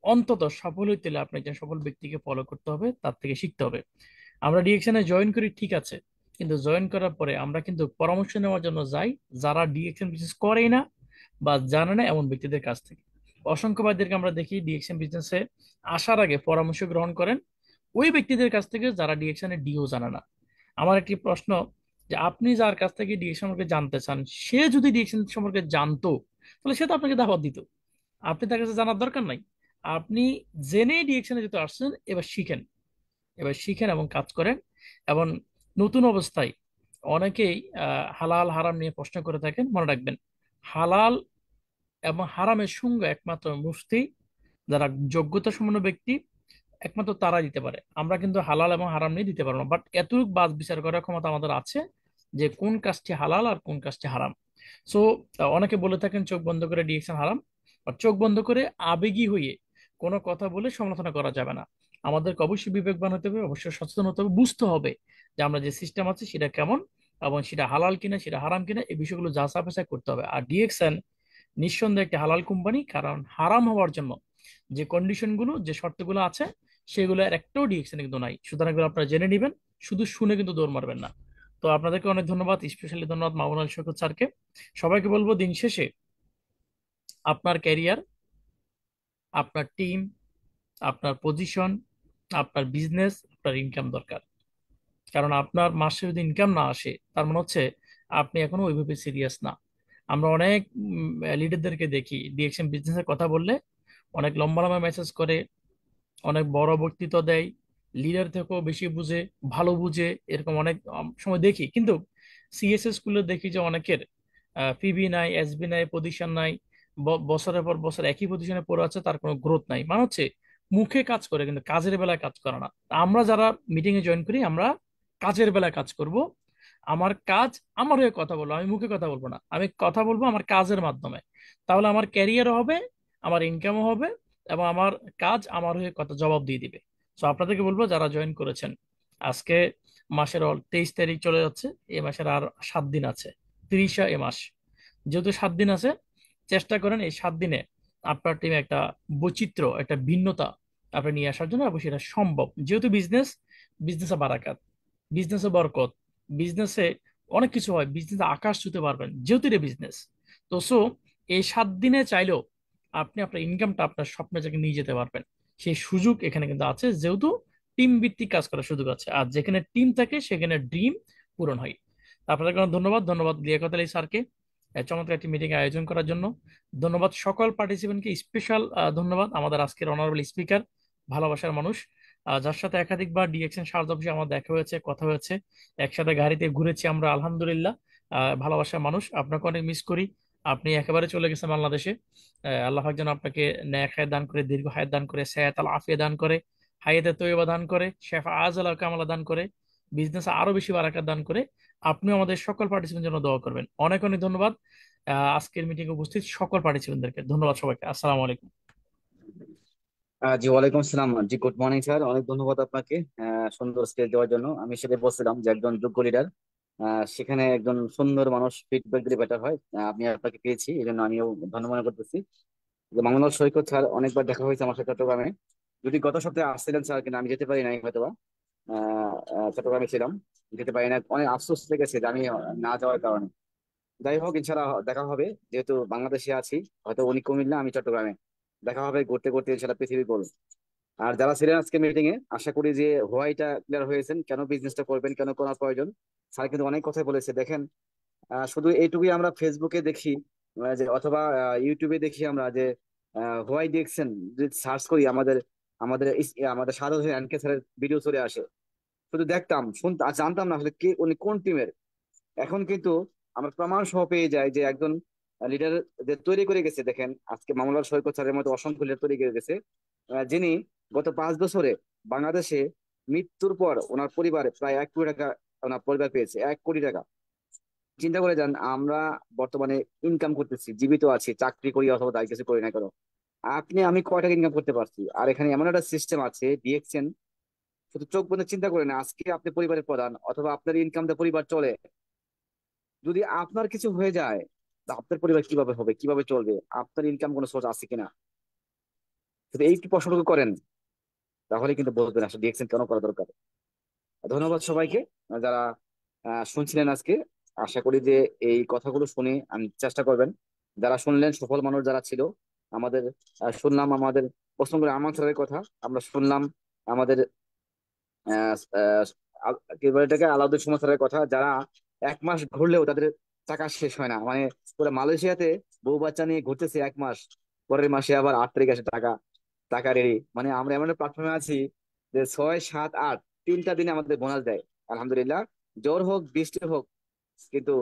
অন্তত সফল হইতে হলে আপনি একজন সফল ব্যক্তিকে ফলো করতে হবে, তার থেকে শিখতে হবে। আমরা ডিএকশনে জয়েন করি, ঠিক আছে, কিন্তু জয়েন করার পরে আমরা কিন্তু পরামর্শ নেওয়ার জন্য যাই যারা ডিএকশন বিজনেস করেই না বা জানে না এমন ব্যক্তিদের কাছ থেকে। অসংখ্য ভাইদেরকে আমরা দেখি ডিএকশন বিজনেসে আসার আগে পরামর্শ গ্রহণ করেন ওই ব্যক্তিদের কাছ থেকে যারা ডিএকশনে ডিও জানে না। আমার একটি প্রশ্ন, যে আপনি যার কাছ থেকে ডিএকশন সম্পর্কে জানতে চান, সে যদি ডিএকশন সম্পর্কে জানতো, তাহলে সে তো আপনাকে দাওয়াত দিত, আপনি তার কাছে জানার দরকার নাই। আপনি জেনেই ডিরেকশনে যেতে আসছেন, এবার শিখেন, এবার শিখেন এবং কাজ করেন। এবং নতুন অবস্থায় অনেকেই হালাল হারাম নিয়ে প্রশ্ন করে থাকেন। মনে রাখবেন, হালাল এবং হারামের সঙ্গে একমাত্র মুফতি, যারা যোগ্যতা সম্পন্ন ব্যক্তি, একমাত্র তারা দিতে পারে। আমরা কিন্তু হালাল এবং হারাম নিয়ে দিতে পারবো না, বাট এতটুকু বাছ বিচার করার ক্ষমতা আমাদের আছে যে কোন কাজটি হালাল আর কোন কাজটি হারাম। সো অনেকে বলে থাকেন চোখ বন্ধ করে ডিরেকশন হারাম, আর চোখ বন্ধ করে আবেগী হয়ে কোনো কথা বলে সমালোচনা করা যাবে না। আমাদেরকে অবশ্যই বিবেকবান হতে হবে, অবশ্যই সচেতন হতে হবে, বুঝতে হবে যে আমরা যে সিস্টেম আছে সেটা কেমন এবং সেটা হালাল কিনা সেটা হারাম কিনা, এই বিষয়গুলো যাচাই বাছাই করতে হবে। আর ডিএক্সএন নিঃসন্দেহে একটি হালাল কোম্পানি, কারণ হারাম হওয়ার জন্য যে কন্ডিশনগুলো, যে শর্তগুলো আছে, সেগুলো আর একটাও ডিএক্সএন কিন্তু নাই। সুতরাং এগুলো আপনারা জেনে নেবেন, শুধু শুনে কিন্তু দৌড় মারবেন না। তো আপনাদেরকে অনেক ধন্যবাদ, স্পেশালি ধন্যবাদ মামুন আল শৌকত স্যারকে। সবাইকে বলবো, দিন শেষে আপনার ক্যারিয়ার, আপনার টিম, আপনার পজিশন, আপনার বিজনেস, আপনার ইনকাম দরকার। কারণ আপনার মাসে যদি ইনকাম না আসে, তার মানে হচ্ছে আপনি এখনো ওইভাবে সিরিয়াস না। আমরা অনেক লিডারদেরকে দেখি ডিএকশন বিজনেসের কথা বললে অনেক লম্বা লম্বা মেসেজ করে, অনেক বড় বক্তৃতা দেয়, লিডার থেকেও বেশি বুঝে, ভালো বুঝে, এরকম অনেক সময় দেখি। কিন্তু সিএসএস স্কুলে দেখি যে অনেকের পিবি নাই, এসবি নাই, পজিশন নাই, বছরের পর বছর একই পজিশনে পড়ে আছে, তার কোনো গ্রোথ নাই। মানে হচ্ছে মুখে কাজ করে কিন্তু কাজের বেলায় কাজ করে না। আমরা যারা মিটিং এ জয়েন করি, আমরা কাজের বেলায় কাজ করব। আমার কাজ, আমার হয়ে কথা বলবো, আমি মুখে কথা বলবো না, আমি কথা বলবো আমার কাজের মাধ্যমে। তাহলে আমার ক্যারিয়ারও হবে, আমার ইনকামও হবে, এবং আমার কাজ আমার হয়ে কথা জবাব দিয়ে দিবে। তো আপনাদেরকে বলবো, যারা জয়েন করেছেন, আজকে মাসের 23 তারিখ চলে যাচ্ছে, এই মাসের আর 7 দিন আছে, 30 এ মাস। যেহেতু 7 দিন আছে, চেষ্টা করেন এই 7 দিনে আপনার টিমে একটা বৈচিত্র্য, একটা ভিন্নতা আপনি নিয়ে আসার জন্য। অবশ্যই এটা সম্ভব, যেহেতু বিজনেস, বিজনেসে বারাকাত, বিজনেসে বরকত, বিজনেসে অনেক কিছু হয়, বিজনেসে আকাশ ছুতে পারবেন যেহেতু এটা বিজনেস। তো সো এই 7 দিনে চাইলেও আপনি আপনার ইনকামটা আপনার স্বপ্নের জায়গায় নিয়ে যেতে পারবেন। সেই সুযোগ এখানে কিন্তু আছে, যেহেতু টিম ভিত্তিক কাজ করার সুযোগ আছে, আর যেখানে টিম থাকে সেখানে ড্রিম পূরণ হয়। আপনাদের ধন্যবাদ, ধন্যবাদ লিয়াকত আলী স্যারকে চমৎকার একটি মিটিং আয়োজন করার জন্য। ধন্যবাদ সকল পার্টিসিপেন্টকে, স্পেশাল ধন্যবাদ আমাদের আজকের অনারেবল স্পিকার, ভালোবাসার মানুষ, যার সাথে একাধিকবার ডিএকশন শারদা অফিসে আমার দেখা হয়েছে, কথা হয়েছে, একসাথে গাড়িতে ঘুরেছি আমরা, আলহামদুলিল্লাহ। ভালোবাসার মানুষ, আপনাকে অনেক মিস করি। আপনি একেবারে চলে গেছেন বাংলাদেশে। আল্লাহ পাক যেন আপনাকে নেক হায়াত দান করে, দীর্ঘ হায়াত দান করে, সেহাত আল আফিয়া দান করে, হায়াতে তৈয়বা দান করে, শেফা আজল কামালা দান করে, বিজনেসে আরো বেশি বারাকাত দান করে। আপনিও আমাদের সকল পার্টিসিপেন্ট জন্য দোয়া করবেন। অনেক অনেক ধন্যবাদ আজকের মিটিং উপস্থিত সকল পার্টিসিপেন্টদেরকে। ধন্যবাদ সবাইকে, আসসালামু আলাইকুম। জি, ওয়ালাইকুম আসসালাম। জি, গুড মর্নিং স্যার, অনেক ধন্যবাদ আপনাকে সুন্দর স্টেজ দেওয়ার জন্য। আমি সেটাই বলছিলাম যে একজন যোগ্য লিডার, সেখানে একজন সুন্দর মানুষ ফিডব্যাক দিলে বেটার হয়। আমি আপনাকে পেয়েছি, এই জন্য আমিও ধন্য মনে করতেছি। যে মামুনুল সৈকত স্যার, অনেকবার দেখা হয়েছে আমার সাথে চট্টগ্রামে। যদি গত সপ্তাহে আসছিলেন স্যার, কিন্তু আমি যেতে পারি নাই হয়তোবা। চট্টগ্রামে ছিলাম, যেতে পারি না, অনেক আফসোস লেগেছে যে আমি না যাওয়ার কারণে। যাই হোক, ইনশাল্লাহ দেখা হবে, যেহেতু বাংলাদেশে আছি। হয়তো উনি কুমিল্লা, আমি চট্টগ্রামে, দেখা হবে ঘুরতে ঘুরতে ইনশাল্লাহ পৃথিবী গোল। আর যারা ছিলেন আজকে মিটিং এ, আশা করি যে হোয়াইটা ক্লিয়ার হয়েছেন, কেন বিজনেসটা করবেন, কেন করার প্রয়োজন। স্যার কিন্তু অনেক কথাই বলেছে। দেখেন, শুধু এইটুকুই আমরা ফেসবুকে দেখি, যে অথবা ইউটিউবে দেখি আমরা যে হোয়াই দেখছেন, যদি সার্চ করি আমাদের আমাদের আমাদের সারদ এনকে স্যারের ভিডিও চলে আসে। শুধু দেখতাম, শুনতাম, আর জানতাম না আসলে কে উনি কোন টিমের। এখন কিন্তু আমরা প্রমাণ সহ পেয়ে যাই যে একজন লিডার যে তৈরি করে গেছে। দেখেন, আজকে মামলার সৈকত স্যারের মতো অসংখ্য লিডার তৈরি করে গেছে, যিনি গত 5 বছরে বাংলাদেশে মৃত্যুর পর ওনার পরিবারে প্রায় 1 কোটি টাকা, ওনার পরিবার পেয়েছে 1 কোটি টাকা। চিন্তা করে যান, আমরা বর্তমানে ইনকাম করতেছি, জীবিত আছি, চাকরি করি অথবা তাই কিছু করি না কেন, আপনি আমি কয় টাকা ইনকাম করতে পারছি। আর এখানে এমন একটা সিস্টেম আছে দিয়েছেন, শুধু চোখ বন্ধ চিন্তা করেন, আজকে আপনি পরিবারের প্রধান অথবা আপনার ইনকাম দিয়ে পরিবার চলে। যদি আপনার কিছু হয়ে যায়, তা আপনার পরিবার কিভাবে হবে, কিভাবে চলবে? আপনার ইনকাম কোনো সোর্স আছে কিনা? যদি এই প্রশ্নটুকু করেন, তাহলে কিন্তু বলবেন আসলে ডিএকশন কেন করা দরকার। ধন্যবাদ সবাইকে যারা শুনছিলেন আজকে। আশা করি যে এই কথাগুলো শুনে আমি চেষ্টা করবেন। যারা শুনলেন, সফল মানুষ যারা ছিল আমাদের, শুনলাম আমাদের প্রসঙ্গ আমার স্যারের কথা, আমরা শুনলাম আমাদের কি বলে এটাকে, আলাউদ্দিন সুমন স্যারের কথা, যারা 1 মাস ঘুরলেও তাদের টাকা শেষ হয় না, মানে পুরো মালয়েশিয়াতে বউ বাচ্চা নিয়ে ঘুরতেছে 1 মাস, পরের মাসে আবার 8 তারিখ আসে টাকা, টাকা রেডি। মানে আমরা এমন একটা প্ল্যাটফর্মে আছি যে 6, 7, 8 3টা দিনে আমাদের বোনাস দেয়। আলহামদুলিল্লাহ। জ্বর হোক বৃষ্টি হোক, কিন্তু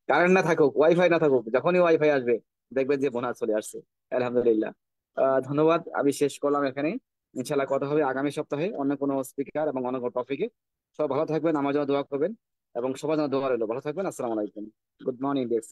কারেন্ট না থাকুক ওয়াইফাই না থাকুক, যখনই ওয়াইফাই আসবে দেখবেন যে বোনাস চলে আসছে। আলহামদুলিল্লাহ। ধন্যবাদ, আমি শেষ করলাম এখানে। ইনশাল্লাহ কথা হবে আগামী সপ্তাহে অন্য কোনো স্পিকার এবং অন্য কোনো টপিকে। সব ভালো থাকবেন, আমার জন্য দোয়া করবেন এবং সবার জন্য দোয়া রইলো। ভালো থাকবেন। আসসালামু আলাইকুম। Good morning deer